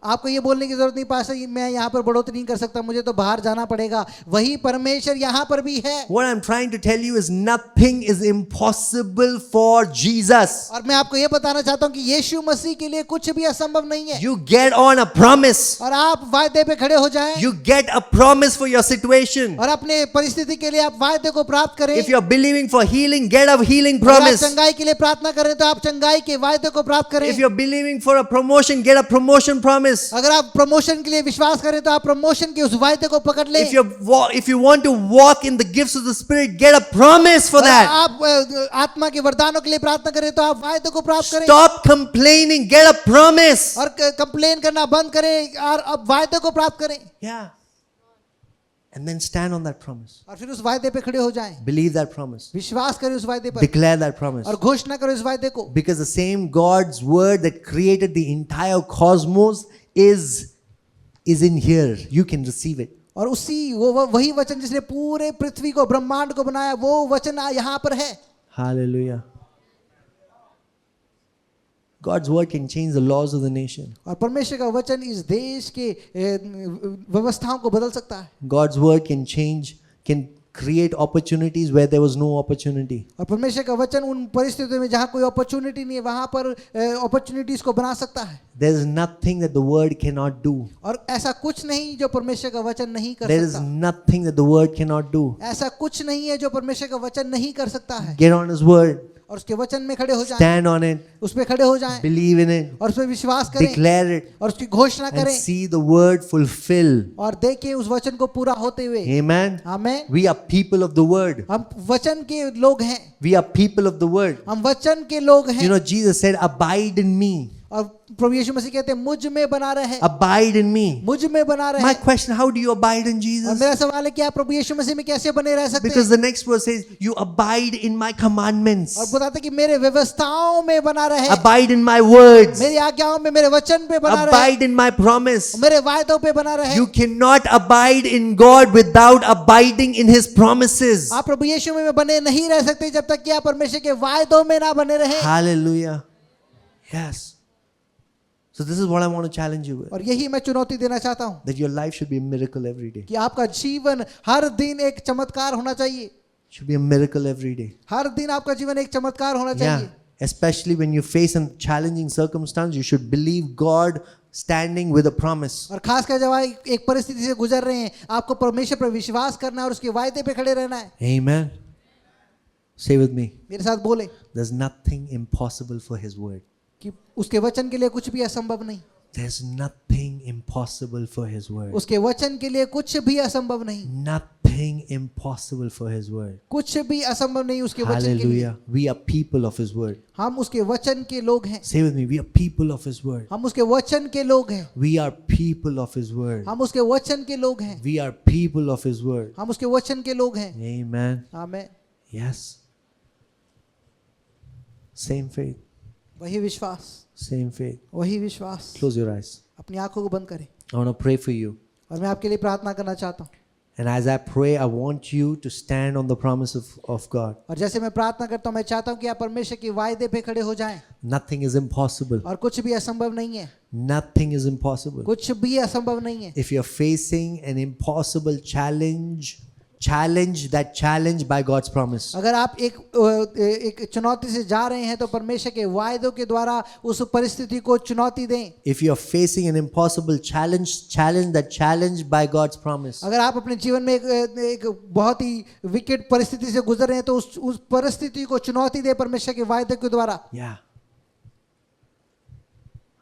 आपको ये बोलने की जरूरत नहीं पास्टर मैं यहाँ पर बढ़ोतरी नहीं कर सकता, मुझे तो बाहर जाना पड़ेगा। वही परमेश्वर यहाँ पर भी है। What I'm trying to tell you is nothing is impossible for Jesus. और मैं आपको ये बताना चाहता हूँ कि यीशु मसीह के लिए कुछ भी असंभव नहीं है। You get on a promise. और आप वायदे पे खड़े हो जाएं। You get a promise for your situation. और अपने परिस्थिति के लिए आप वायदे को प्राप्त करें। If you're believing for healing, get a healing अगर आप promise. चंगाई के लिए प्रार्थना करें तो आप चंगाई के वायदे को प्राप्त करें। If you're believing for a promotion, get a promotion promotion promise. अगर आप प्रमोशन के लिए विश्वास करें तो आप प्रमोशन के उस वायदे को पकड़ लें। If you want to walk in the gifts of the Spirit, get a promise for अगर that. आप आत्मा के वरदानों के लिए प्रार्थना करें तो आप वायदे को प्राप्त करें। Stop complaining, get a promise. और कंप्लेन करना बंद करें और अब वायदे को प्राप्त करें। Yeah. And then stand on that promise. और फिर उस वायदे पे खड़े हो जाएं। Believe that promise. विश्वास करें उस वायदे पर। Declare that promise. और घोषणा करें उस वायदे को। Because the same God's word that created the entire cosmos is in here. You can receive it. और उसी वही वचन जिसने पूरे पृथ्वी को ब्रह्मांड को बनाया वो वचन यहाँ पर है। Hallelujah. God's word can change the laws of the nation. और परमेश्वर का वचन इस देश के व्यवस्थाओं को बदल सकता है। God's word can create opportunities where there was no opportunity. और परमेश्वर का वचन उन परिस्थितियों में जहाँ कोई अपॉर्चुनिटी नहीं है वहाँ पर अपॉर्चुनिटीज को बना सकता है। There is nothing that the word cannot do. और ऐसा कुछ नहीं जो परमेश्वर का वचन नहीं कर There is सकता। nothing that the word cannot do. ऐसा कुछ नहीं है जो परमेश्वर का वचन नहीं कर सकता है। Get on his word. और उसके वचन में खड़े हो जाएं। Stand on it. उस पे खड़े हो जाएं। Believe in it. और उस पे विश्वास करें। Declare it. और उसकी घोषणा And करें। see the word fulfill. और देखें उस वचन को पूरा होते हुए। Amen. Amen. We are people of the word. हम वचन के लोग हैं। We are people of the word. हम वचन के लोग हैं। You know, Jesus said, abide in me. और प्रभु यीशु मसीह कहते हैं मुझ में बना रहे। Abide in me. मुझ में बना रहे। My question, how do you abide in और Jesus? मेरा सवाल है कि आप प्रभु यीशु मसीह में कैसे बने रह सकते Because हैं? the next verse says, you abide in my commandments. और बताते कि मेरे व्यवस्थाओं में बना रहे। Abide in my words. मेरी आज्ञाओं में मेरे वचन पे बना रहे। Abide in my promise. मेरे वायदों पे बना रहे। You cannot abide in God without abiding in his promises. आप प्रभु यीशु में बने नहीं रह सकते जब तक कि आप परमेश्वर के वायदों में ना बने रहे। Hallelujah. Yes. So this is what I want to challenge you with. और यही मैं चुनौती देना चाहता हूँ That your life should be a miracle every day. कि आपका जीवन हर दिन एक चमत्कार होना चाहिए। Should be a miracle every day. हर दिन आपका जीवन एक चमत्कार होना Yeah. चाहिए। Especially when you face a challenging circumstance, you should believe God standing with a promise. और खास कर जब आप एक परिस्थिति से गुजर रहे हैं आपको परमेश्वर पर विश्वास करना है और उसके वायदे पे खड़े रहना है। Amen. Say with me. मेरे साथ बोले There's nothing impossible for his word. कि उसके वचन के लिए कुछ भी असंभव नहीं। There's nothing impossible for his word. उसके वचन के लिए कुछ भी असंभव नहीं। Nothing impossible for his word. कुछ भी असंभव नहीं उसके वचन के लिए। Hallelujah. We are people of his word. हम उसके वचन के लोग हैं। Say with me. We are people of his word. हम उसके वचन के लोग हैं। We are people of his word. हम उसके वचन के लोग हैं। We are people of his word. हम उसके वचन के लोग हैं। Amen. आमेन। Yes. Same faith. वही विश्वास। Same faith. वही विश्वास। Close your eyes. अपनी आंखों को बंद करें I want to pray for you. और मैं आपके लिए प्रार्थना करना चाहता हूँ। And as I pray, I want you to stand on the promise of God. और जैसे मैं प्रार्थना करता हूँ मैं चाहता हूँ कि आप परमेश्वर के वायदे पे खड़े हो जाएं। Nothing is impossible. और कुछ भी असंभव नहीं है। Nothing is impossible. कुछ भी असंभव नहीं है। If you're facing an impossible challenge that challenge by God's promise. अगर आप एक चुनौती से जा रहे हैं तो परमेश्वर के वायदों के द्वारा उस परिस्थिति को चुनौती दें। If you're facing an impossible challenge that challenged by God's promise. अगर आप अपने जीवन में एक बहुत ही विकट परिस्थिति से गुजर रहे हैं तो उस परिस्थिति को चुनौती दे परमेश्वर के वायदे के द्वारा। Yeah.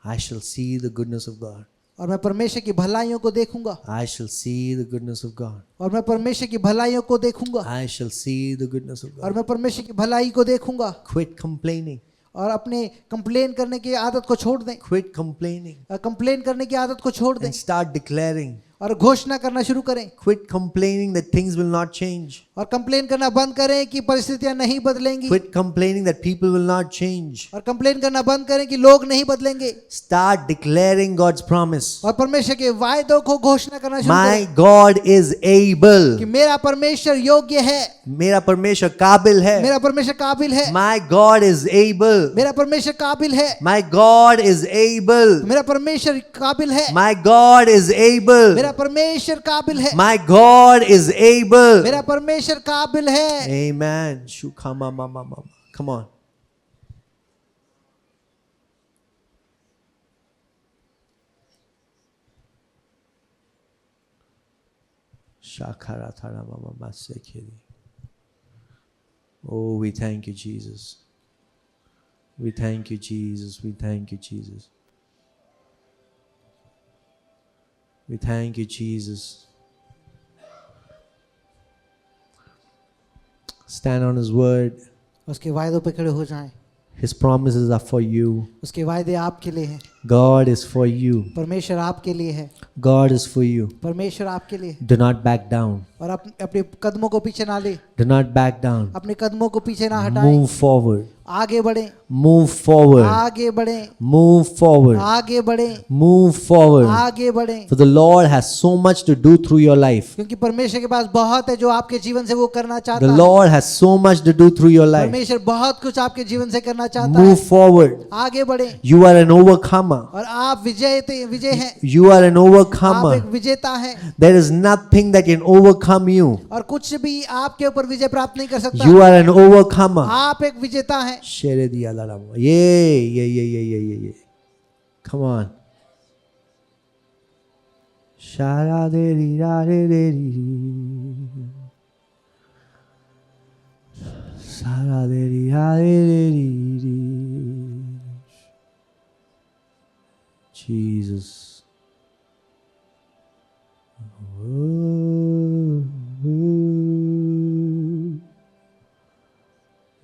I shall see the goodness of God. और मैं परमेश्वर की भलाइयों को देखूंगा। I shall see the goodness of God. और मैं परमेश्वर की भलाइयों को देखूंगा। I shall see the goodness of और God. मैं परमेश्वर की भलाई को देखूंगा। Quit complaining. और अपने कंप्लेन करने की आदत को छोड़ दें। Quit complaining. कंप्लेन करने की आदत को छोड़ दें And start declaring. और घोषणा करना शुरू करें। Quit complaining that things will not change. और कंप्लेन करना बंद करें कि परिस्थितियां नहीं बदलेंगी। Quit complaining that people will not change. और कंप्लेन करना बंद करें कि लोग नहीं बदलेंगे। Start declaring God's promise. और परमेश्वर के वायदों को घोषणा करना शुरू My करें God is able. कि मेरा परमेश्वर योग्य है। मेरा परमेश्वर काबिल है. मेरा परमेश्वर काबिल है। My God is able. मेरा परमेश्वर काबिल है। My God is able. मेरा परमेश्वर काबिल है। My God is able. मेरा परमेश्वर काबिल है। My God is able. मेरा परमेश्वर काबिल है। Amen. Shukama mama mama. Come on. Shakara thara mama masekiri. Oh, we thank you, Jesus. We thank you, Jesus. We thank you, Jesus. We thank you, Jesus. Stand on His word. उसके वायदों पे खड़े हो जाएं। His promises are for you. उसके वायदे आपके लिए हैं। God is for you. परमेश्वर आपके लिए है। God is for you. परमेश्वर आपके लिए है। Do not back down. और अपने कदमों को पीछे ना ले। Do not back down. अपने कदमों को पीछे ना हटाएं। Move forward. आगे बढ़ें। Move forward. आगे बढ़ें। Move forward. आगे बढ़ें। Move forward. आगे बढ़ें। For the Lord has so much to do through your life. क्योंकि परमेश्वर के पास बहुत है जो आपके जीवन से वो करना चाहता The है। Lord has so much to do through your life. परमेश्वर बहुत कुछ आपके जीवन से करना चाहता है। Move forward. आगे बढ़ें। You are an overcomer. और आप विजय हैं। You are an आप overcomer. एक विजेता हैं। There is nothing that can overcome you. और कुछ भी आपके ऊपर विजय प्राप्त नहीं कर सकता। You are an overcomer. आप एक विजेता हैं। Shere diya la la. Yeah. Come on. Shara de ri ra re re ri. Shara de ri ra re re ri. Jesus.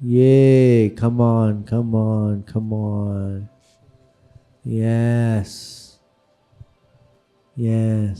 Yeah, come on. Yes. Yeah.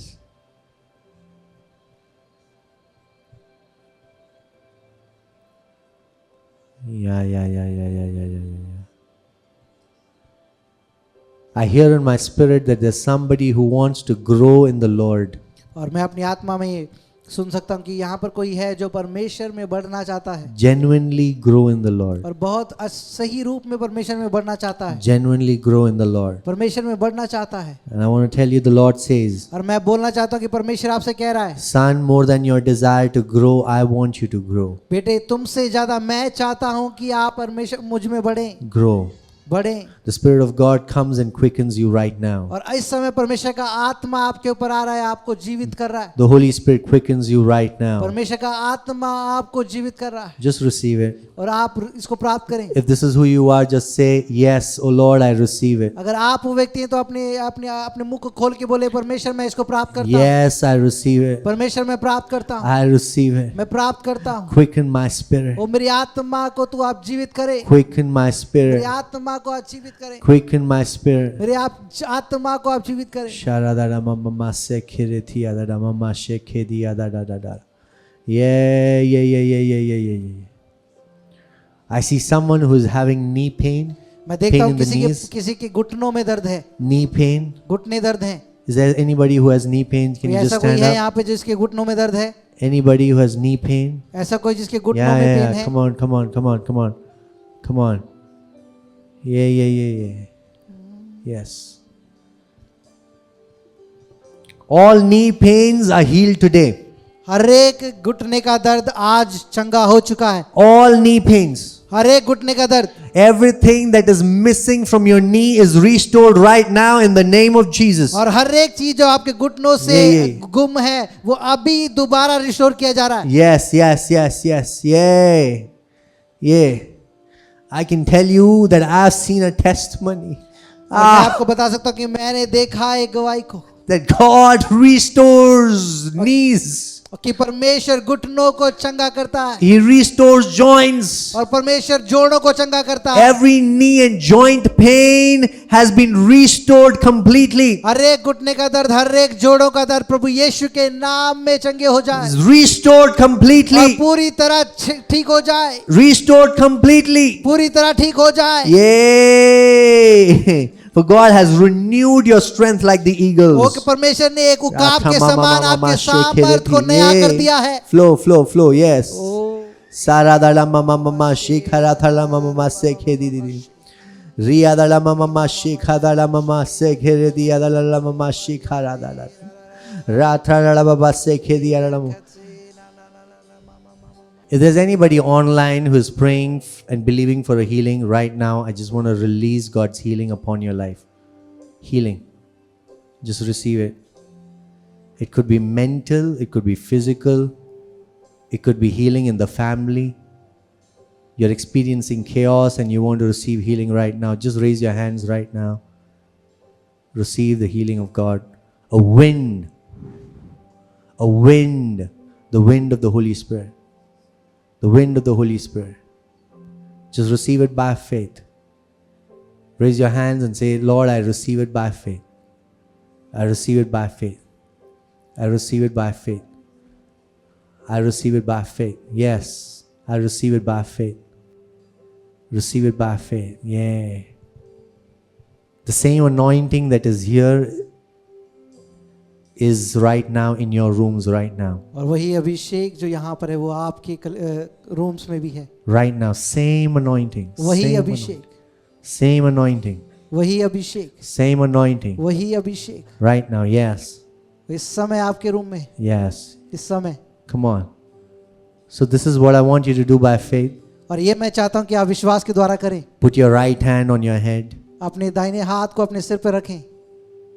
I hear in my spirit that there's somebody who wants to grow in the Lord. और मैं अपनी आत्मा में ये सुन सकता हूँ कि यहाँ पर कोई है जो परमेश्वर में बढ़ना चाहता है। Genuinely grow in the Lord. और बहुत सही रूप में परमेश्वर में बढ़ना चाहता है। Genuinely grow in the Lord. परमेश्वर में बढ़ना चाहता है। And I want to tell you, the Lord says, और मैं बोलना चाहता हूँ कि परमेश्वर आपसे कह रहा है, Son, more than your desire to grow, I want you to grow. बेटे तुमसे ज्यादा मैं चाहता हूँ कि आप परमेश्वर मुझ में Grow. बढ़ें। The Spirit of God comes and quickens you right now. और इस समय परमेश्वर का आत्मा आपके ऊपर आ रहा है, आपको जीवित कर रहा है। The Holy Spirit quickens you right now. परमेश्वर का आत्मा आपको जीवित कर रहा है। Just receive it. और आप इसको प्राप्त करें। If this is who you are, just say, Yes, oh Lord, I receive it. अगर आप वो व्यक्ति हैं तो अपने मुंह को खोल के बोले, परमेश्वर मैं इसको प्राप्त करता हूँ। Yes, I receive it. परमेश्वर मैं प्राप्त करता हूँ। I receive it. मैं प्राप्त करता हूँ। Quicken my spirit. वो मेरी आत्मा को तू आप जीवित करे। Quicken my मेरी spirit. आत्मा को आप जीवित करे। Quicken my spirit. मेरे आत्मा को आप जीवित करें। Sharadada mama sekireti adada mama shekedi adada da. Yeah. I see someone who is having knee pain. मैं देखता Pain हूँ in the knees. किसी के घुटनों में दर्द है। Knee pain. घुटने दर्द हैं। Is there anybody who has knee pain? Can कोई you just ऐसा कोई stand है up? यहाँ पे जिसके घुटनों में दर्द है? Anybody who has knee pain? ऐसा कोई जिसके घुटनों में पेन Yeah. है? Come on. Yeah. Yes. All knee pains are healed today. हर एक घुटने का दर्द आज चंगा हो चुका है। All knee pains. हर एक घुटने का दर्द, Everything that is missing from your knee is restored right now in the name of Jesus. और हर एक चीज जो आपके घुटनों से ये। गुम है वो अभी दोबारा रिस्टोर किया जा रहा है। Yes. Yeah. I can tell you that I've seen a testimony और मैं आपको बता सकता हूँ कि मैंने देखा एक गवाही को that God restores knees. कि परमेश्वर घुटनों को चंगा करता है He restores joints. और परमेश्वर जोड़ों को चंगा करता है। Every knee and joint pain has been restored completely. हर एक घुटने का दर्द, हर एक जोड़ों का दर्द प्रभु यीशु के नाम में चंगे हो जाए Restored और completely. पूरी तरह ठीक हो जाए, Restored completely. पूरी तरह ठीक हो जाए। Yay! For God has renewed your strength like the वो कि eagles. परमेश्वर ने एक उकाब के समान आपके सामर्थ को नया कर दिया है। Flow, yes. Saradala mama shikharathala mama sekhedi didi. Riyadala mama shikhadala mama sekhedi adala mama shikharadala. Rathadala baba sekhedi adala. If there's anybody online who is praying and believing for a healing right now, I just want to release God's healing upon your life. Healing. Just receive it. It could be mental, it could be physical, it could be healing in the family. You're experiencing chaos and you want to receive healing right now. Just raise your hands right now. Receive the healing of God. A wind a wind, the wind of the Holy Spirit. The wind of the Holy Spirit. Just receive it by faith. Raise your hands and say, Lord, I receive it by faith. I receive it by faith. I receive it by faith. I receive it by faith. Yes, I receive it by faith. Receive it by faith. Yeah. The same anointing that is here is right now in your rooms right now. और वही अभिषेक जो यहाँ पर है वो आपके rooms में भी है. Right now, same anointing. वही Same अभिषेक. Same anointing. वही अभिषेक. Same anointing. वही अभिषेक. Right now, yes. इस समय आपके रूम में. Yes. इस समय. Come on. So this is what I want you to do by faith. और ये मैं चाहता हूँ कि आप विश्वास के द्वारा करें. Put your right hand on your head. अपने दाहिने हाथ को अपने सिर पर रखें.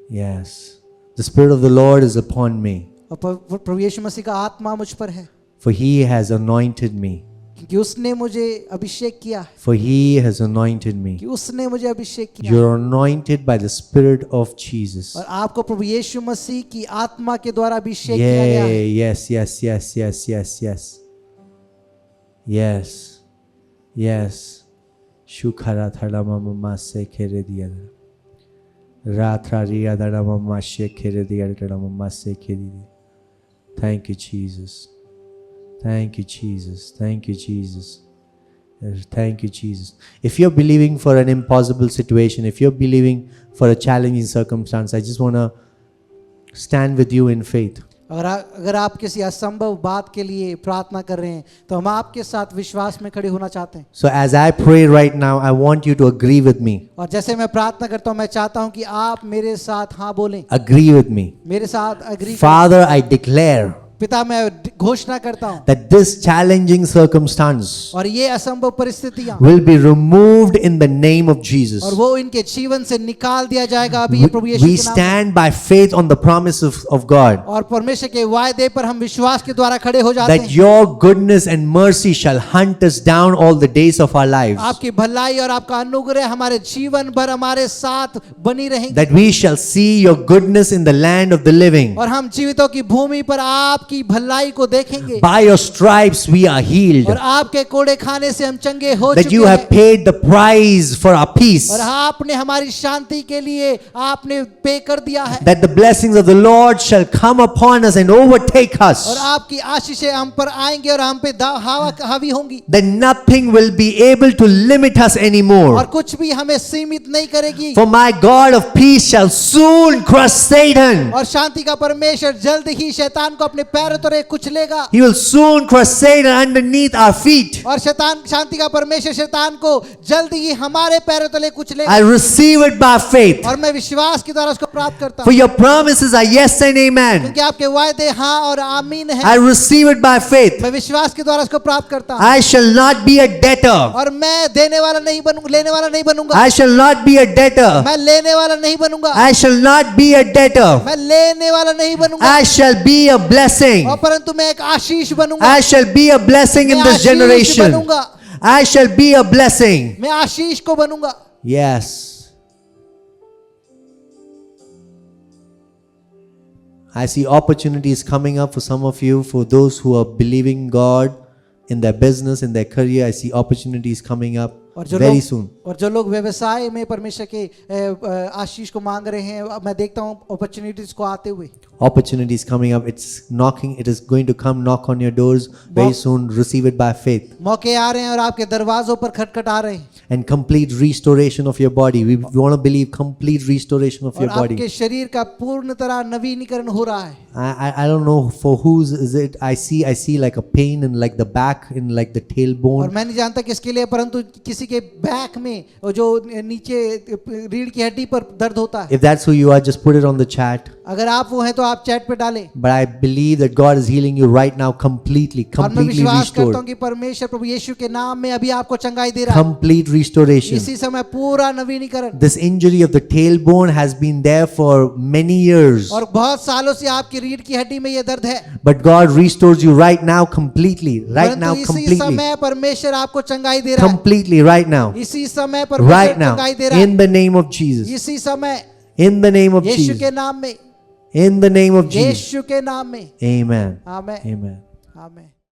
Yes. The Spirit of the Lord is upon me. और प्रभु यीशु मसीह का आत्मा मुझ पर है. For He has anointed me. कि उसने मुझे अभिषेक किया. For He has anointed me. कि उसने मुझे अभिषेक किया. You're anointed by the Spirit of Jesus. और आपको प्रभु यीशु मसीह की आत्मा के द्वारा अभिषेक किया गया है. Yes, yes, yes, yes, yes, yes. Yes. Yes. Shukara thara mama se khere diya. Ratra riya dara mama se khere diya dara mama se khere. Thank you, Jesus. Thank you, Jesus. Thank you, Jesus. Thank you, Jesus. If you're believing for an impossible situation, if you're believing for a challenging circumstance, I just want to stand with you in faith. अगर आप किसी असंभव बात के लिए प्रार्थना कर रहे हैं तो हम आपके साथ विश्वास में खड़े होना चाहते हैं. So as I pray right now, I want you to agree with me. और जैसे मैं प्रार्थना करता हूं मैं चाहता हूं कि आप मेरे साथ हाँ बोलें. Agree with me. मेरे साथ agree. Father, I declare पिता मैं घोषणा करता हूं that this challenging circumstance और ये असंभव परिस्थितियां will be removed in the name of Jesus. और वो इनके जीवन से निकाल दिया जाएगा अभी प्रभु यीशु We के नाम. stand by faith on the promise of God और परमेश्वर के वायदे पर हम विश्वास के द्वारा खड़े हो जाते that हैं. your goodness and mercy shall hunt us down all the days of our lives. आपकी भलाई और आपका अनुग्रह हमारे जीवन भर हमारे साथ बनी रहेगी. That we shall see your goodness in the land of the living. और हम जीवितों की भूमि पर आपकी भलाई को देखेंगे. By your stripes we are healed. और आपके कोड़े खाने से हम चंगे हो That चुके you have हैं. paid the price for our peace. और आपने हमारी शांति के लिए आपने पे कर दिया है. That the blessings of the Lord shall come upon us and overtake us. और आपकी आशीषें हम पर आएंगे और हम पे हावी होंगी. That nothing will be able to limit us और anymore. कुछ भी हमें सीमित नहीं करेगी. For my God of peace shall soon crush Satan. और शांति का परमेश्वर जल्द ही शैतान को अपने पैरों तले कुचलेगा. He will soon crush Satan underneath our feet. और शैतान शांति का परमेश्वर शैतान को जल्द ही हमारे पैरों तले कुचलेगा. I receive it by faith. और मैं विश्वास के द्वारा उसको प्राप्त करता For हूँ. your promises are yes and amen. क्योंकि आपके वायदे हाँ और आमीन है. I receive it by faith. मैं विश्वास के द्वारा उसको प्राप्त करता हूँ. I shall not be a debtor. और मैं देने वाला नहीं बनूंगा, लेने वाला नहीं बनूंगा. I shall not be a debtor. मैं लेने वाला नहीं बनूंगा. I shall not be a debtor. मैं लेने वाला नहीं बनूंगा. I shall be a blessing. और परंतु मैं एक आशीष बनूंगा. I shall be a blessing in मैं this आशीष generation. बनूंगा. I shall be a blessing. मैं आशीष को बनूंगा. Yes. I see opportunities coming up for some of you, for those who are believing God in their business, in their career. I see opportunities coming up very soon. और जो लोग व्यवसाय में परमेश्वर के आशीष को मांग रहे हैं मैं देखता हूँ अपॉर्चुनिटीज को आते हुए. Opportunities coming up. It's knocking. It is going to come knock on your doors very soon. Receive it by faith. मौके आ रहे हैं और आपके दरवाजों पर खटखट आ रहे हैं. And complete restoration of your body. We want to believe complete restoration of और your body. आपके शरीर का पूर्ण तरह नवीनीकरण हो रहा है. I don't know for whose is it. I see like a pain in like the back, in like the और tailbone. मैं नहीं जानता किसके लिए, परंतु किसी के बैक में जो नीचे रीढ़ की हड्डी पर दर्द होता है. If that's who you are, just put it on the chat. अगर आप वो हैं तो आप चैट पे डालें. But I believe that God is healing you right now completely, और मैं completely विश्वास करता हूँ restored. कि परमेश्वर प्रभु यीशु के नाम में अभी आपको चंगाई दे रहा है. Complete restoration. इसी समय पूरा नवीनीकरण. This injury of the tailbone has been there for many years. और बहुत सालों से आपकी रीढ़ की हड्डी में ये दर्द है. But God restores you right now completely. Right now परंतु इसी completely. समय परमेश्वर आपको चंगाई दे रहा है. Completely right now. इसी समय Right परमेश्वर now. चंगाई दे रहा है. In the name of Jesus. इसी समय In the name of Yeshu Jesus. के नाम में. In the name of Jesus. यीशु के नाम में Amen. आमेन Amen. आमेन।